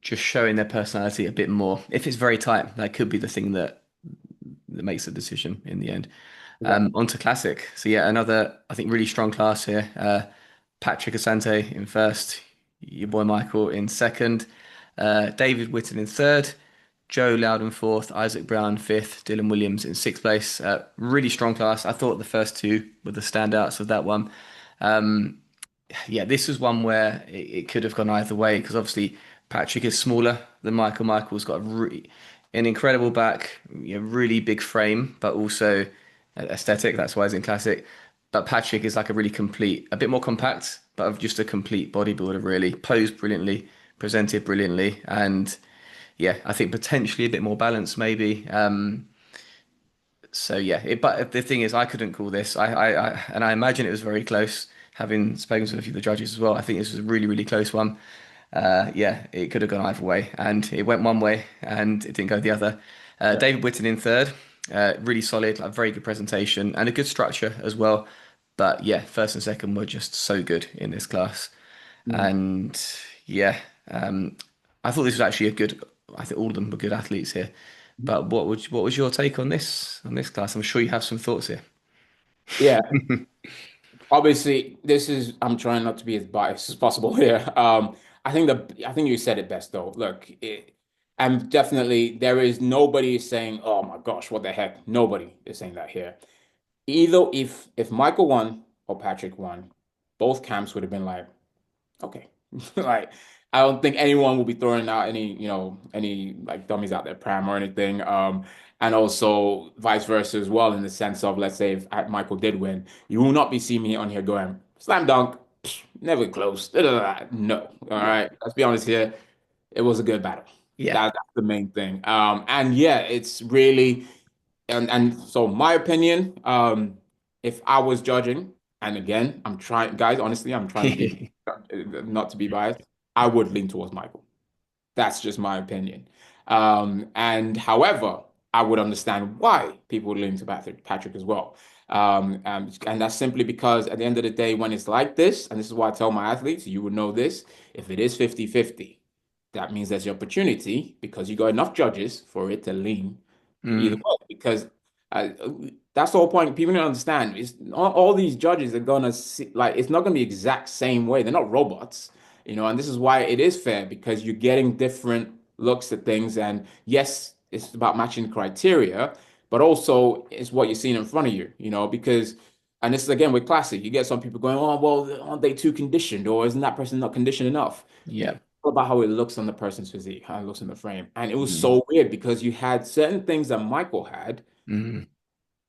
just showing their personality a bit more. If it's very tight, that could be the thing that makes the decision in the end. Exactly. On to classic. So yeah, another I think really strong class here. Patrick Asante in first, your boy Michael in second, David Whitten in third, Joe Loudon fourth, Isaac Brown fifth, Dylan Williams in sixth place. Really strong class. I thought the first two were the standouts of that one. Um, yeah, this was one where it could have gone either way because obviously Patrick is smaller than Michael. Michael's got an incredible back, really big frame, but also aesthetic. That's why he's in classic. But Patrick is like a really complete, a bit more compact, but of just a complete bodybuilder, really. Posed brilliantly, presented brilliantly, and yeah, I think potentially a bit more balanced, maybe. So yeah, but the thing is, I couldn't call this. And I imagine it was very close. Having spoken to a few of the judges as well, I think this was a really, really close one. Yeah, it could have gone either way, and it went one way, and it didn't go the other. Yeah. David Whitten in third, really solid, like very good presentation and a good structure as well. But yeah, first and second were just so good in this class, Mm. and yeah, I thought this was actually a good. I think all of them were good athletes here. But what was your take on this class? I'm sure you have some thoughts here. Yeah. Obviously, I'm trying not to be as biased as possible here. I think you said it best though. Look, And definitely there is nobody saying, "Oh my gosh, what the heck?" Nobody is saying that here. Either if Michael won or Patrick won, both camps would have been like, okay. Like, I don't think anyone will be throwing out any like dummies out there, Pram or anything. And also vice versa as well, in the sense of, let's say if Michael did win, you will not be seeing me on here going, slam dunk, never close. Da, da, da, da. No. All Yeah. right. Let's be honest here. It was a good battle. Yeah. That's the main thing. And yeah, it's really and so my opinion, if I was judging, and again, I'm trying, guys, honestly, I'm trying to be not to be biased, I would lean towards Michael. That's just my opinion. And however, I would understand why people would lean to Patrick as well. And that's simply because at the end of the day, when it's like this, and this is why I tell my athletes, you would know this, if it is 50-50, that means there's the opportunity because you got enough judges for it to lean either Mm. way. Because uh, that's the whole point. People don't understand. It's all these judges are gonna see, like, it's not gonna be exact same way. They're not robots, and this is why it is fair because you're getting different looks at things. And yes, it's about matching criteria, but also it's what you're seeing in front of you, because. And this is again with classic. You get some people going, "Oh, well, aren't they too conditioned, or isn't that person not conditioned enough?" Yeah. All about how it looks on the person's physique, how it looks in the frame. And it was Mm. so weird because you had certain things that Michael had, Mm.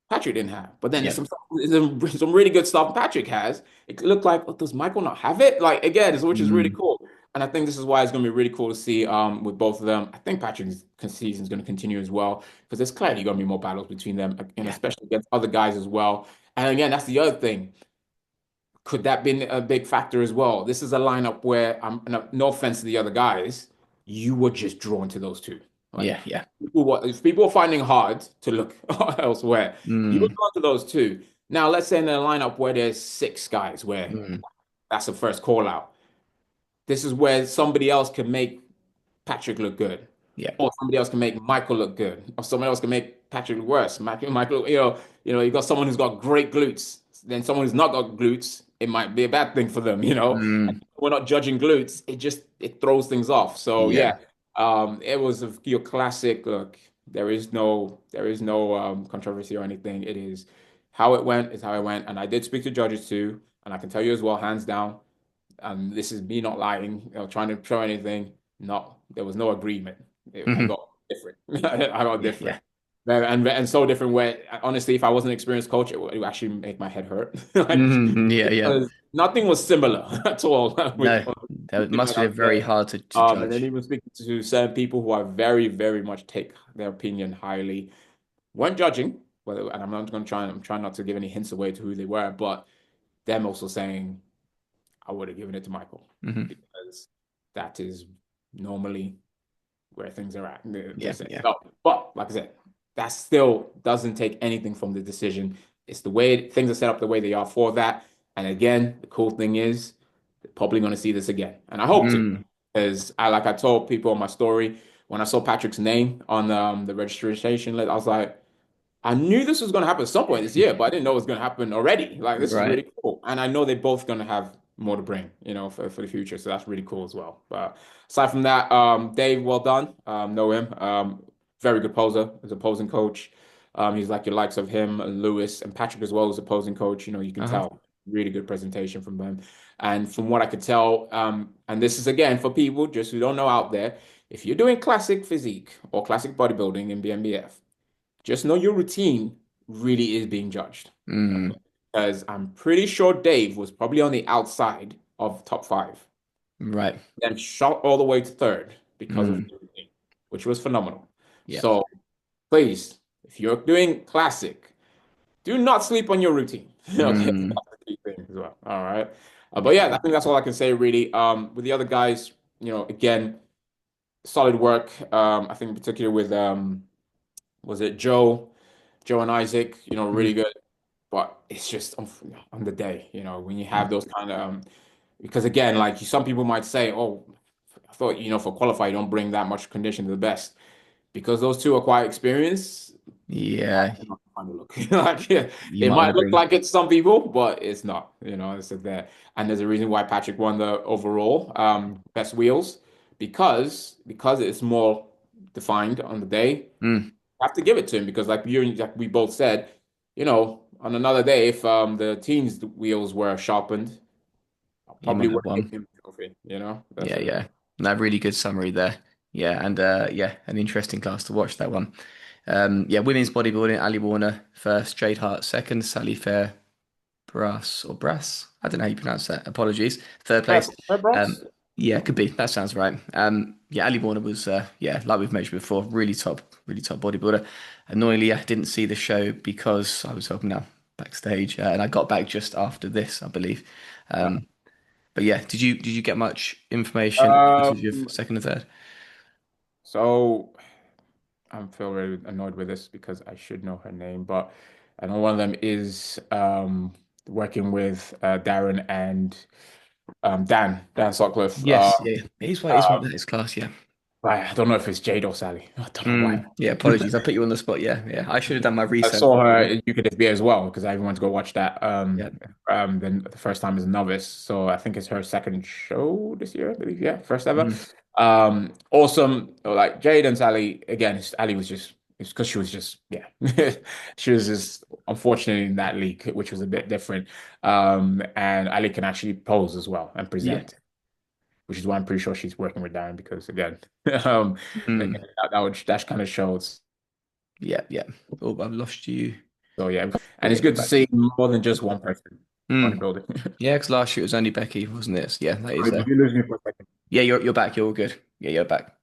Patrick didn't have. But then there's Yeah. some really good stuff Patrick has. It looked like, oh, does Michael not have it? Like again, which is really Mm. cool. And I think this is why it's going to be really cool to see with both of them. I think Patrick's season is going to continue as well because there's clearly going to be more battles between them, and Yeah. especially against other guys as well. And again, that's the other thing. Could that be a big factor as well? This is a lineup where no offense to the other guys, you were just drawn to those two. Like Yeah. Yeah. if people are finding hard to look elsewhere, you were Mm. drawn to those two. Now, let's say in a lineup where there's six guys, where Mm. that's the first call out. This is where somebody else can make Patrick look good, Yeah. or somebody else can make Michael look good, or someone else can make Patrick look worse. Michael, you got someone who's got great glutes, then someone who's not got glutes, it might be a bad thing for them. Mm. We're not judging glutes; it throws things off. So Yeah. yeah, it was your classic. Look, there is no controversy or anything. It is how it went is how it went, and I did speak to judges too, and I can tell you as well, hands down. This is me not lying, trying to show anything. No, there was no agreement. I Mhm. got different. I got Yeah. different. Yeah. And so different where honestly, if I was an experienced coach, it would actually make my head hurt. Like Mhm. Yeah. Yeah. because nothing was similar at all with No, that like must I be was very saying. hard to And then judge. even speaking to certain people who are very, very much take their opinion highly, weren't judging, and I'm trying not to give any hints away to who they were, but them also saying I would have given it to Michael Hmm. because that is normally where things are at. They Yeah. say. Yeah. So, but like I said, that still doesn't take anything from the decision. It's the way things are set up the way they are for that. And again, the cool thing is they're probably going to see this again. And I hope to. Mm. Because I told people on my story, when I saw Patrick's name on the registration list, I was like, I knew this was going to happen at some point this year, but I didn't know it was going to happen already. Like, this is Right. really cool. And I know they're both going to have more to bring, for the future. So that's really cool as well. But aside from that, Dave, well done. Know him. Very good poser as a posing coach. He's like your likes of him, and Lewis, and Patrick as well as a posing coach. You can Uh-huh. tell really good presentation from them. And from what I could tell, and this is again for people just who don't know out there, if you're doing classic physique or classic bodybuilding in BNBF, just know your routine really is being judged. Mm. Okay. Because I'm pretty sure Dave was probably on the outside of top five, Right. then shot all the way to third because of Mm. his routine, which was phenomenal. Yeah. So please, if you're doing classic, do not sleep on your routine. Okay, Mm. that's the key thing as well. All right. But Yeah. yeah, I think that's all I can say really. With the other guys, again, solid work. I think in particular with was it Joe and Isaac, really Mm. good. But it's just on the day, when you have those kind of because again, like some people might say, "Oh, I thought for qualify you don't bring that much condition to the best," because those two are quite experienced. Yeah. Not kind of look like yeah, You it might might look agree. like it's some people, but it's not. It's there, and there's a reason why Patrick won the overall best wheels because it's more. defined on the day, Mm. have to give it to him because, like we both said, on another day, if the team's wheels were sharpened, I He probably might would have have given won. him the trophy. That's Yeah, it. yeah. No, really good summary there. Yeah, and yeah, an interesting class to watch that one. Yeah, women's bodybuilding, Ali Warner first, Jade Hart second, Sally Fair Brass. I don't know how you pronounce that. Apologies. Third Fair, place. fair bros? Um, yeah, could be. That sounds right. Yeah, Ali Warner was yeah, like we've mentioned before, really top bodybuilder. Annoyingly, I didn't see the show because I was helping out backstage, and I got back just after this, I believe. Um, but yeah, did you get much information on the footage of Um, second and third? so I'm feel really annoyed with this because I should know her name, but I know one of them is working with Darren and Dan Sutcliffe. Yes, yeah, yeah. He's one Uh, that is class. Yeah. I don't know if it's Jade or Sally. I don't know why. Yeah, apologies. I put you on the spot. Yeah, yeah. I should have done my I research saw her before. in UKSB as well because I even went to go watch that. Yeah. Then the first time as a novice, so I think it's her second show this year, I believe. Yeah, first ever. Mm. Awesome. Like Jade and Sally again. Ali was just it's because she was just yeah, she was just unfortunately in that league, which was a bit different. And Ali can actually pose as well and Yeah. present, which is why I'm pretty sure she's working with Darren because again, um, again, Mm. that kind of shows. Yeah, yeah. Oh, I've lost you. So yeah, Oh, and yeah, it's you're good to back. see more than just one person Mm. bodybuilding. Yeah, because last year it was only Becky, wasn't it? Yeah, that is Sorry, did you lose me for a second? yeah, you're back. You're all good. Yeah, you're back.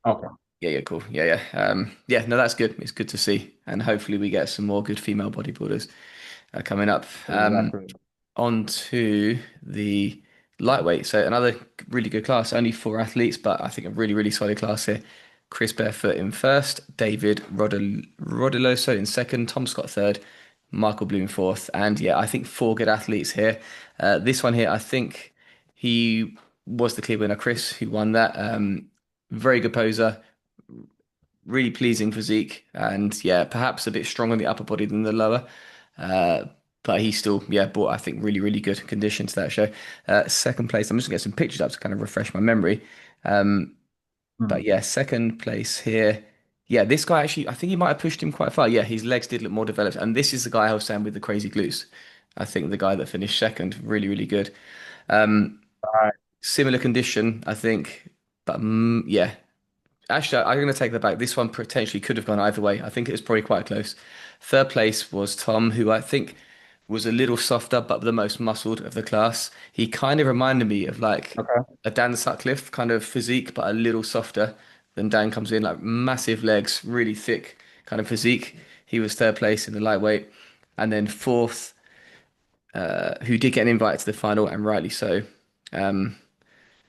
Okay, Yeah, yeah, cool. Yeah, yeah. Yeah, no, that's good. It's good to see. And hopefully we get some more good female bodybuilders coming up. exactly. On to the lightweight. So another really good class, only four athletes, but I think a really solid class here. Chris Barefoot in first, David Rodiloso in second, Tom Scott third, Michael Bloom fourth, and yeah, I think four good athletes here. This one here, I think he was the clear winner, Chris, who won that. Very good poser, really pleasing physique, and yeah, perhaps a bit strong on the upper body than the lower. Uh, but he still, yeah, brought, I think, really good condition to that show. Second place, I'm just gonna get some pictures up to kind of refresh my memory. Um, Hmm. but yeah, second place here. Yeah, this guy actually, I think he might have pushed him quite far. Yeah, his legs did look more developed. And this is the guy I was saying with the crazy glutes. I think the guy that finished second, really good. Um, All Similar condition, I think. But yeah, actually, I'm going to take that back. This one potentially could have gone either way. I think it was probably quite close. Third place was Tom, who I think was a little softer, but the most muscled of the class. He kind of reminded me of like okay. a Dan Sutcliffe kind of physique, but a little softer than Dan comes in, like massive legs, really thick kind of physique. He was third place in the lightweight. And then fourth, who did get an invite to the final, and rightly so. Um,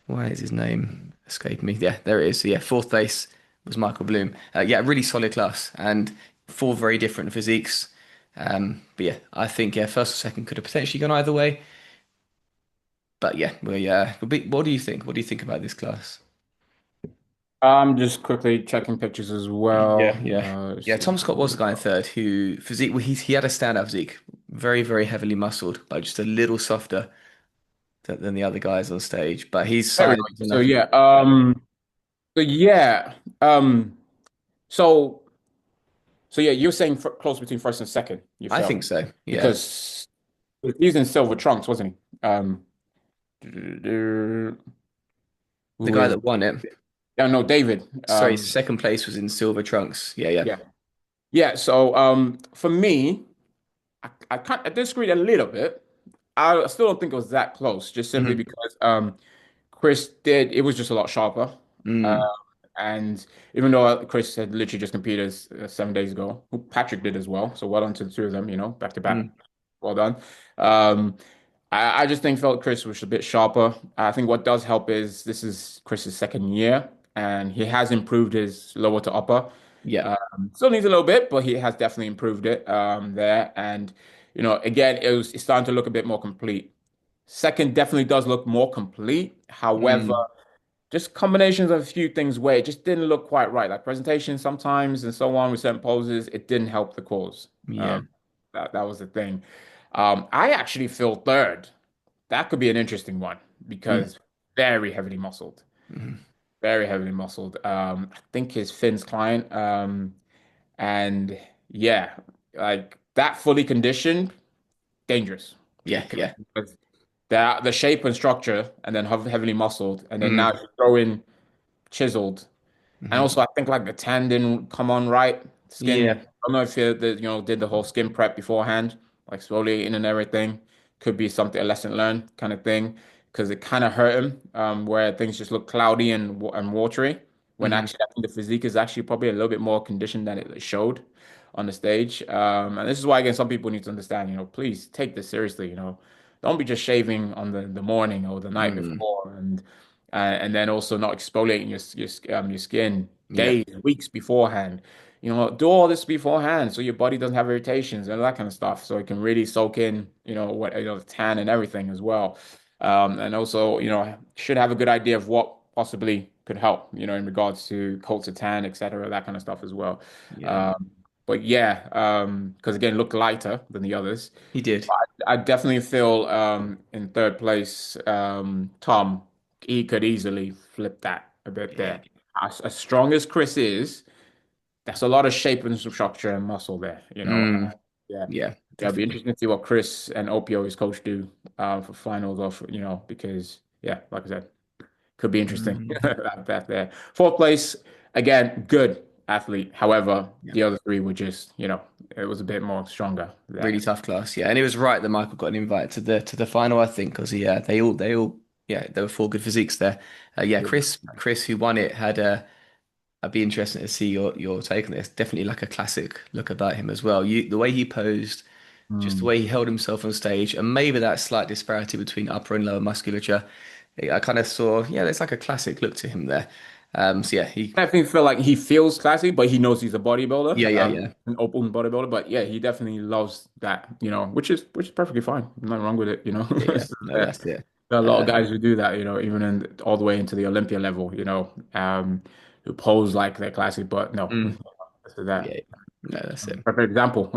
why is his name escaping me? Yeah, there it is. So yeah, fourth place was Michael Bloom. Yeah, really solid class and four very different physiques. But yeah, I think yeah, first or second could have potentially gone either way. But yeah, well, yeah. What do you think? What do you think about this class? I'm just quickly checking pictures as Yeah, well. yeah. Let's Yeah, see. Tom Scott was the guy in third who physique, well, he had a standout physique, very heavily muscled, but just a little softer than the other guys on stage. But his There we size go. was So enough. yeah, so yeah, so yeah, you're saying close between first and second. You I think felt so. Yeah. because he's in silver trunks, wasn't he? The Who guy is? that won it. Oh no, David. Sorry, second place was in silver trunks. Yeah, yeah. Yeah. Yeah, so for me, I disagree a little bit. I still don't think it was that close, just simply Hmm. because Chris did it was just a lot sharper. Um, Mm, and even though Chris had literally just competed 7 days ago, who Patrick did as well. So well done to the two of them, back to back. mm, Well done. Um, I just think felt Chris was a bit sharper. I think what does help is this is Chris's second year, and he has improved his lower to upper. yeah. Still needs a little bit, but he has definitely improved it there. And again, it's starting to look a bit more complete. Second definitely does look more complete. However, Mm, just combinations of a few things where it just didn't look quite right, like presentation sometimes and so on with certain poses, it didn't help the cause. yeah. Um, that was the thing. I actually feel third. That could be an interesting one Mm, because very heavily muscled. mm. very heavily muscled. I think his Finn's client. And yeah, like that fully conditioned, dangerous. Yeah, yeah. Because the shape and structure, and then heavily muscled, and then now Mm, you throw in chiseled. And hmm. also, I think like the tan didn't come on right. Skin, Yeah. I don't know if did the whole skin prep beforehand, like exfoliating and everything. Could be something a lesson learned kind of thing, because it kind of hurt him, where things just look cloudy and watery. When Hmm. actually, I think the physique is actually probably a little bit more conditioned than it showed on the stage. And this is why, again, some people need to understand. Please take this seriously. Don't be just shaving on the morning or the night Mm, before, and then also not exfoliating your skin yeah. days, weeks beforehand. Do all this beforehand so your body doesn't have irritations and that kind of stuff, so it can really soak in, what the tan and everything as well. And also, should have a good idea of what possibly could help, in regards to coats of tan, etc., that kind of stuff as well. Yeah. Um, but yeah, because again, looked lighter than the others. He did. I definitely feel in third place, Tom, he could easily flip that a bit Yeah. there. As strong as Chris is, that's a lot of shape and structure and muscle there. Mm, Yeah. yeah, Yeah, it'll be definitely. interesting to see what Chris and Opio, his coach, do for finals of, because yeah, like I said, could be interesting. Mm, That there. Fourth place, again, good athlete. However, yeah. the other three were just, it was a bit more stronger Really there. tough class. Yeah, and it was right that Michael got an invite to the final, I think, because yeah, they all yeah, there were four good physiques there. Yeah, Yeah. Chris who won it had a. I'd be interested to see your take on this. Definitely like a classic look about him as well. The way he posed, just the Mm. way he held himself on stage, and maybe that slight disparity between upper and lower musculature. I kind of saw, yeah, there's like a classic look to him there. So yeah, I definitely feel like he feels classy, but he knows he's a bodybuilder, yeah, an open bodybuilder. But yeah, he definitely loves that, which is perfectly fine. Nothing wrong with it. yeah. So No, there that's it. are a lot of Um, guys who do that, even all the way into the Olympia level, who pose like they're classy, but no, mm, this is that. yeah, no, that's it. Perfect example,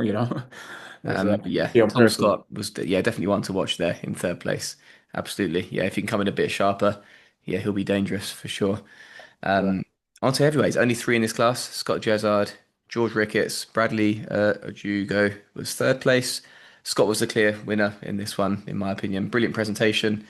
That's But yeah, young Tom person. Scott was yeah definitely one to watch there in third place. Absolutely, yeah. If he can come in a bit sharper, yeah, he'll be dangerous for sure. Yeah. Um, on to heavyweights. Only three in this class: Scott Jezzard, George Ricketts, Bradley Ojugo was third place. Scott was the clear winner in this one, in my opinion. Brilliant presentation.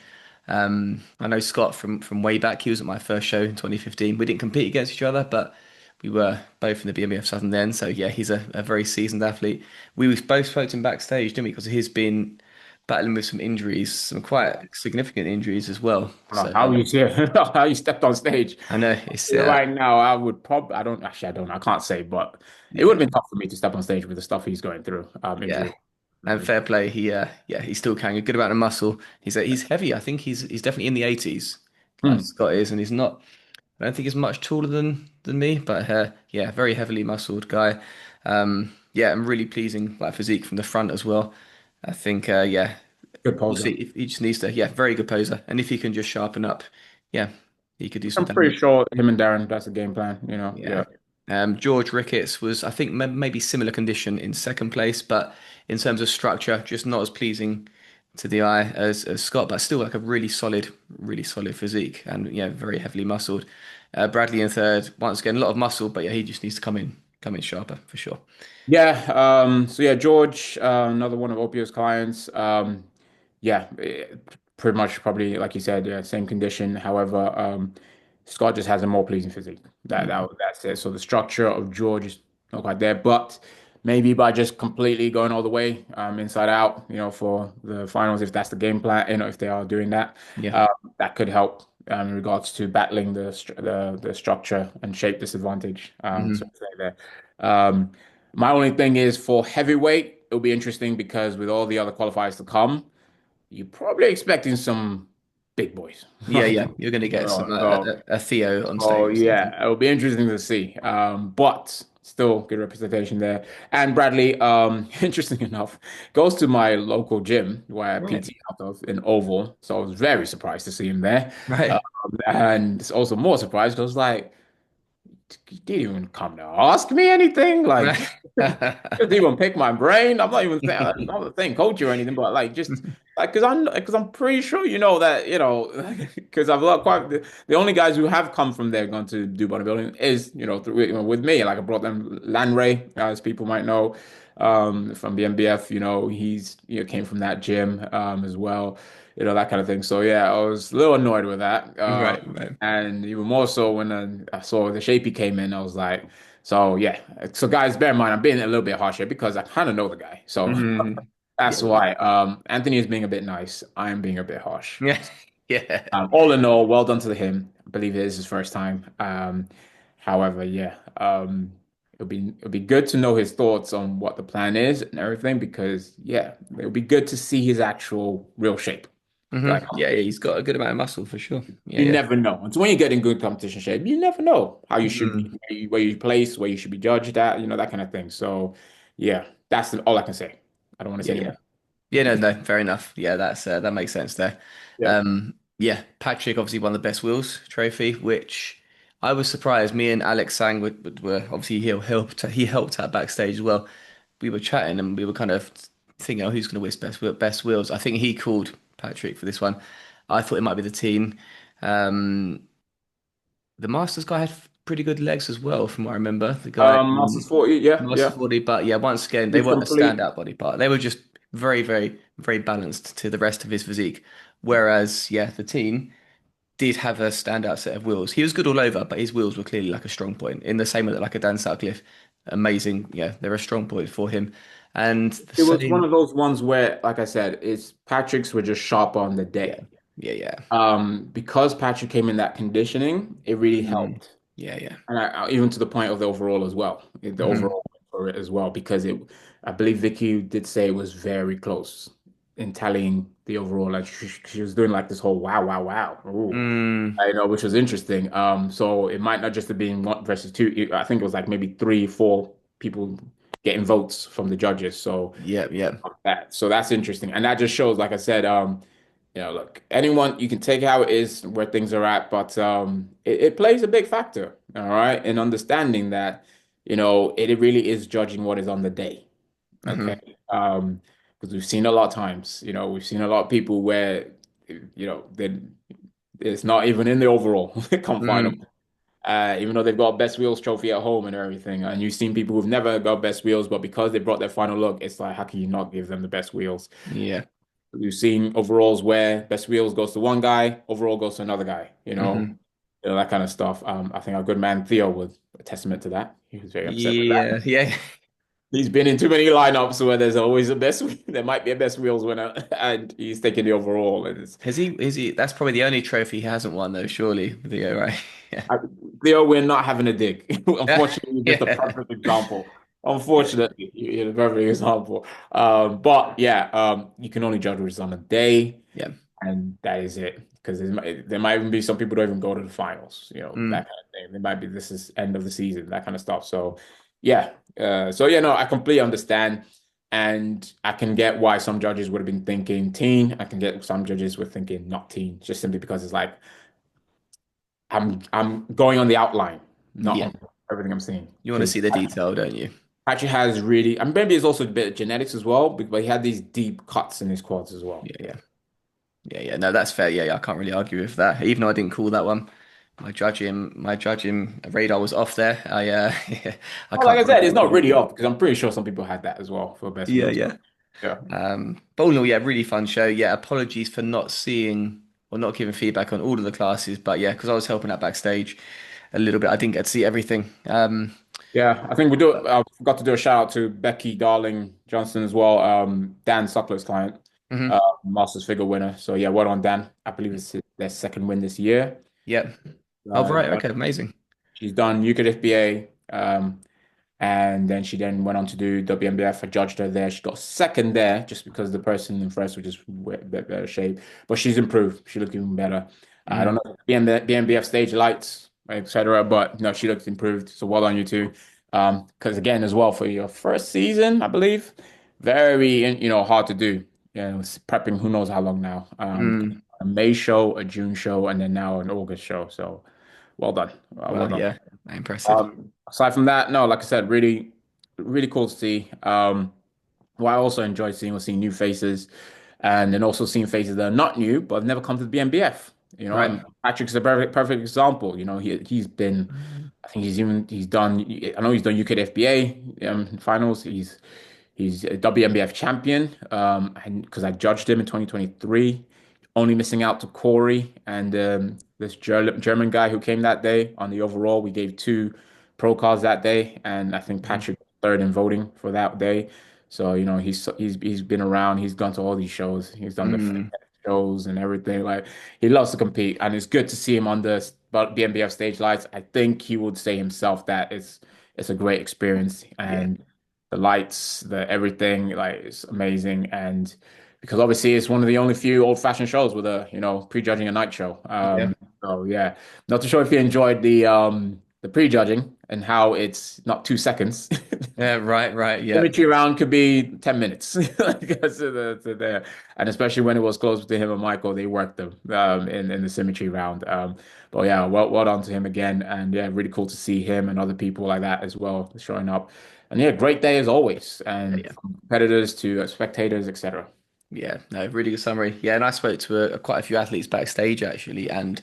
I know Scott from way back. He was at my first show in 2015. We didn't compete against each other, but we were both in the BNBF Southern then. So yeah, he's a very seasoned athlete. Both spoke to him backstage, didn't we? Because he's been battling with some injuries, some quite significant injuries as well. I don't So know how you see it, how you stepped on stage. I know it's Right now, I would probably, I don't, I can't say, but it would yeah. have been tough for me to step on stage with the stuff he's going through, Yeah, injury. and fair play. Yeah, he's still carrying a good amount of muscle. He's heavy. I think he's definitely in the 80s, like Hmm, Scott is, and he's not. I don't think he's much taller than me, but yeah, very heavily muscled guy. Yeah, and really pleasing like physique from the front as well. I think yeah, good we'll see poser. if he just needs to. Yeah, very good poser, and if he can just sharpen up, yeah, he could do some I'm pretty damage. sure him and Darren, that's the game plan. Yeah. Yeah. George Ricketts was, I think, maybe similar condition in second place, but in terms of structure, just not as pleasing to the eye as Scott, but still like a really solid physique and yeah, very heavily muscled. Bradley in third, once again, a lot of muscle, but yeah, he just needs to come in sharper for sure. Yeah. So yeah, George, another one of Opio's clients. Yeah, pretty much probably like you said, yeah, same condition. However, Scott just has a more pleasing physique. Mm. That's it. So the structure of George is not quite there, but maybe by just completely going all the way, inside out, for the finals, if that's the game plan, if they are doing that, Yeah. uh, that could help. In regards to battling the structure and shape disadvantage, so Hmm. to say there. Um, my only thing is for heavyweight, it'll be interesting because with all the other qualifiers to come, you're probably expecting some big boys, Yeah, right? yeah. You're going to get some So, a Theo on so stage or something. yeah, it'll be interesting to see. But still good representation there. And Bradley, interesting enough, goes to my local gym where I Right. PT out of in Oval. So I was very surprised to see him there. Um, Right. and it's also more surprised because like, you didn't even come to ask me anything. Like, Right. Just even pick my brain. I'm not even saying I'm not saying coach you or anything, but like just like because I'm pretty sure you know that because I've lot quite the only guys who have come from there gone to do bodybuilding is through, with me. Like I brought them Lanray, as people might know, from BNBF. He's came from that gym as well. That kind of thing. So yeah, I was a little annoyed with that. Right, right. And even more so when I saw the shape he came in, I was like, so yeah. So guys, bear in mind, I'm being a little bit harsher because I kind of know the guy. So Mm. Yeah, that's why. Anthony is being a bit nice. I am being a bit harsh. yeah, yeah. All in all, well done to him. I believe it is his first time. However, yeah, it'll be good to know his thoughts on what the plan is and everything because yeah, it'll be good to see his actual real shape. Like Yeah, yeah, he's got a good amount of muscle for sure. Yeah, you yeah. never know. And so when you get in good competition shape, you never know how you should be, Mm. where you place, where you should be judged at, that kind of thing. So, yeah, that's all I can say. I don't want to say Yeah, yeah. anymore. Yeah, no, no, fair enough. Yeah, that makes sense there. Yeah. Yeah, Patrick obviously won the best wheels trophy, which I was surprised. Me and Alex Sang were obviously he helped out backstage as well. We were chatting and we were kind of thinking, oh, who's going to win best wheels? I think he called Patrick for this one. I thought it might be the team. Um, the Masters guy had pretty good legs as well, from what I remember. The guy Masters 40, yeah, Masters yeah. 40, but yeah, once again, they He's weren't a complete. standout body part. They were just very, very, very balanced to the rest of his physique. Whereas, yeah, the team did have a standout set of wheels. He was good all over, but his wheels were clearly like a strong point. In the same way that like a Dan Sutcliffe, amazing. Yeah, they're a strong point for him. And the It was one same, of those ones where, like I said, it's Patrick's were just sharp on the yeah, day. yeah, yeah. Because Patrick came in that conditioning, it really Mm, helped. yeah, yeah. And even to the point of the overall as well, the Hmm. overall for it as well, because I believe Vicky did say it was very close in tallying the overall. Like she was doing like this whole wow, wow, wow, ooh, Mm, I know, which was interesting. So it might not just have been one versus two. I think it was like maybe three, four people getting votes from the judges. So yeah, yeah. that's interesting, and that just shows, like I said, look, anyone you can take how it is where things are at, but it plays a big factor, all right, in understanding that, it really is judging what is on the day, okay, Hmm. because we've seen a lot of times, we've seen a lot of people where, then it's not even in the overall come final. Mm, Even though they've got a best wheels trophy at home and everything, and you've seen people who've never got best wheels, but because they brought their final look, it's like, how can you not give them the best wheels? yeah. We've seen overalls where best wheels goes to one guy, overall goes to another guy, Hmm. that kind of stuff. I think our good man Theo was a testament to that. He was very upset with that. Yeah, yeah. He's been in too many lineups where there's always a best, there might be a best wheels winner, and he's taking the overall. And Has he? Is he? That's probably the only trophy he hasn't won, though. Surely, Theo, right? Yeah. I, Theo, we're not having a dig. Unfortunately, you're just a Yeah. perfect example. Yeah. Unfortunately, you're a perfect example. But yeah, you can only judge results on a day. Yeah. And that is it. Because there might even be some people who don't even go to the finals, that Mm, kind of thing. There might be this is end of the season, that kind of stuff. So, yeah. No, I completely understand. And I can get why some judges would have been thinking teen. I can get some judges were thinking not teen, just simply because it's like I'm going on the outline, not yeah. on everything I'm seeing. You want to Because see the detail, don't you? Patrick has really, and maybe it's also a bit of genetics as well, but he had these deep cuts in his quads as well. Yeah, Yeah. yeah. Yeah, yeah. No, that's fair. Yeah, yeah. I can't really argue with that. Even though I didn't call that one, my judging radar was off there. Yeah, I Well, like can't I said, argue it's with not really you. off because I'm pretty sure some people had that as well for best Yeah, wheels. yeah. Yeah. But all in all, yeah, really fun show. Yeah, apologies for not seeing or not giving feedback on all of the classes, but yeah, because I was helping out backstage a little bit, I didn't get to see everything. Yeah, I think we do. But I forgot to do a shout out to Becky Darling Johnson as well. Dan Suckler's client, mhm. Masters figure winner. So yeah, well on Dan. I believe it's their second win this year. Yeah. Oh, right. Done- Okay. Amazing. she's done UKIT FBA, and then she then went on to do WNBF. I judged her there. She got second there just because the person in first was just better shape. But she's improved. She looked even better. I don't Mhm. know BNBF stage lights, etc. But no, she looks improved. So well on you too. Because again, as well for your first season, I believe, very hard to do. Yeah, it's prepping who knows how long now. Mm. A May show, a June show, and then now an August show. So well done, well Well, done. yeah. Impressive. Aside from that, no, like I said, really. really cool to see. What I also enjoy seeing was seeing new faces, and then also seeing faces that are not new but have never come to the BNBF. You know, Right. and Patrick's a perfect example. You know, he's been, I think he's done. I know he's done UK FBA finals. He's a WNBF champion. And because I judged him in 2023, only missing out to Corey and this German guy who came that day on the overall. We gave two pro cards that day, and I think Mhm. Patrick was third in voting for that day. So, you know, he's been around, he's gone to all these shows, he's done the Mm. shows and everything. Like he loves to compete, and it's good to see him on the BNBF stage lights. I think he would say himself that it's a great experience, Yeah. and the lights, the everything, like it's amazing. And because obviously it's one of the only few old-fashioned shows with a, you know, prejudging a night show. Yeah. So yeah, not too sure if you enjoyed the prejudging and how it's not 2 seconds. Yeah. Right. Right. Yeah. Symmetry round could be 10 minutes. Because to there. And especially when it was close to him and Michael, they worked them in the symmetry round. But yeah, well done to him again. And yeah, really cool to see him and other people like that as well showing up. And yeah, great day as always. Yeah. And Yeah. from competitors to spectators, etc. Yeah. No, really good summary. Yeah, and I spoke to quite a few athletes backstage actually, and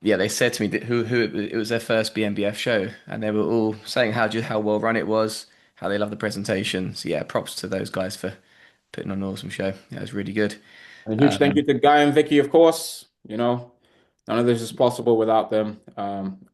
yeah, they said to me that who it was their first BNBF show, and they were all saying how well run it was, how they love the presentation. So yeah, props to those guys for putting on an awesome show. Yeah, it was really good. And a huge thank you Um, to Guy and Vicky, of course. You know, none of this is possible without them.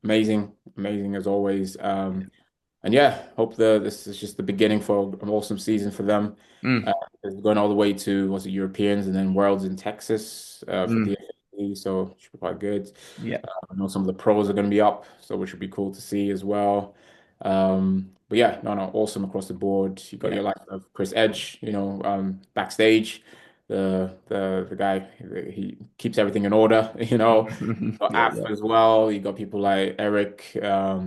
Amazing, amazing as always. And yeah, hope this is just the beginning for an awesome season for them. mm, Uh, it's going all the way to was it Europeans and then Worlds in Texas for mm, DFA, so it should be quite good. yeah, I know some of the pros are going to be up, so which would be cool to see as well. But yeah, no, awesome across the board. You got yeah, your like of Chris Edge, you know, backstage, the guy he keeps everything in order, you know. Got yeah, Af yeah. as well. You got people like Eric,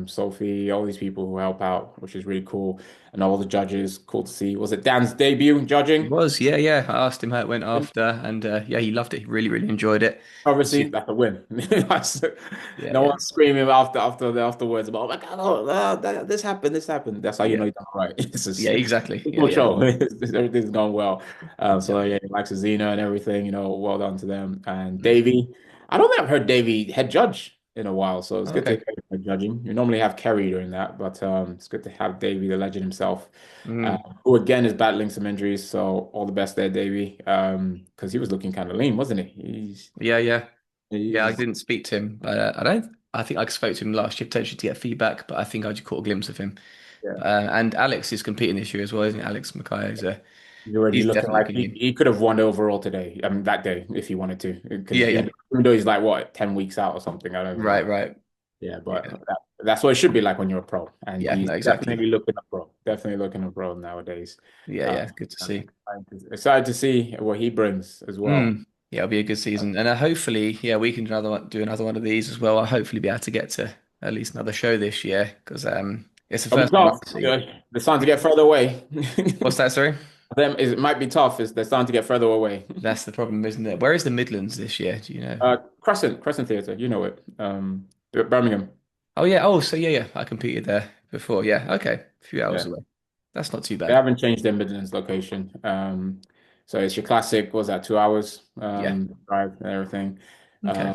Sophie, all these people who help out, which is really cool. And all the judges, cool to see. Was it Dan's debut It judging? was, yeah, yeah. I asked him how it went after, and yeah, he loved it. He really, really enjoyed it. Obviously, Obviously, that's a win. yeah, No yeah, one's screaming after the afterwards about, oh my God, oh, this happened, this happened. That's how you yeah, know you've done it right. It's yeah, just exactly. it's Yeah, no yeah, show. Everything's gone well. So yeah. yeah, like Zena and everything, you know, well done to them. And Mm. Davey, I don't think I've heard Davey head judge in a while, so it's good to Okay. hear him head judging. You normally have Kerry doing that, but it's good to have Davey, the legend himself, Mm. who again is battling some injuries. So all the best there, Davey. Because he was looking kind of lean, wasn't he? Yeah, yeah. Yeah, I He's didn't speak to him. I don't. I think I spoke to him last year potentially to get feedback, but I think I just caught a glimpse of him. yeah. And Alex is competing this year as well, isn't he? Alex Mackay is He's already he's looking definitely like looking lean. he could have won overall today, that day, if he wanted to. Because Yeah, yeah. even though he's like, what, 10 weeks out or something, I don't even Right, know. right. Yeah, but Yeah, that's what it should be like when you're a pro. And yeah. he's No, exactly. definitely looking a pro. Definitely looking a pro nowadays. Yeah, Uh, yeah. Good to see. excited to see what he brings as well. Yeah, it'll be a good season, and hopefully, yeah, we can do another one of these as well. I'll hopefully be able to get to at least another show this year because it's the It'll be first time tough. I've seen. They're starting to get further away. What's that, sorry? It might be tough. They're starting to get further away. That's the problem, isn't it? Where is the Midlands this year? Do you know? Crescent Theatre, you know it. Birmingham. Oh yeah. Oh, so yeah, yeah. I competed there before. Yeah. Okay. A few hours Yeah. away. That's not too They bad. haven't changed their Midlands location. So it's your classic, what was that, 2 hours Yeah. drive and everything. Okay. Uh,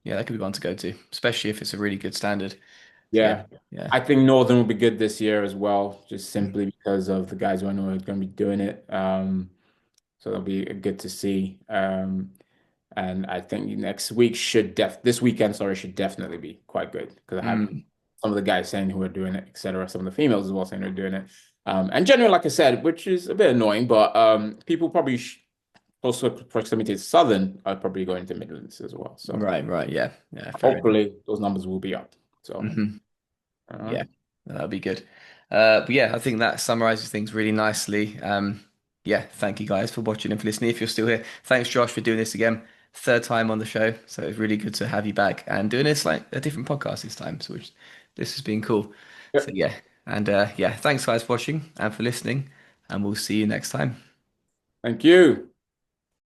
Yeah, that could be one to go to, especially if it's a really good standard. So yeah. yeah, Yeah. I think Northern will be good this year as well, just Mm. simply because of the guys who I know are going to be doing it. So it'll be good to see. And I think next week this weekend, sorry, should definitely be quite good because I had Mm. some of the guys saying who are doing it, etc. Some of the females as well saying they're doing it. And generally, like I said, which is a bit annoying, but people probably also proximity to Southern are probably going to Midlands as well. So Right. Right. Yeah. Yeah. Fair enough. hopefully those numbers will be up. So Hmm. uh, Yeah. That'll be good. But yeah, I think that summarizes things really nicely. Yeah. Thank you guys for watching and for listening. If you're still here, thanks, Josh, for doing this again. Third time on the show, so it's really good to have you back and doing this like a different podcast this time. So which this has been cool. So yep. yeah, and yeah, thanks guys for watching and for listening, and we'll see you next time. Thank you.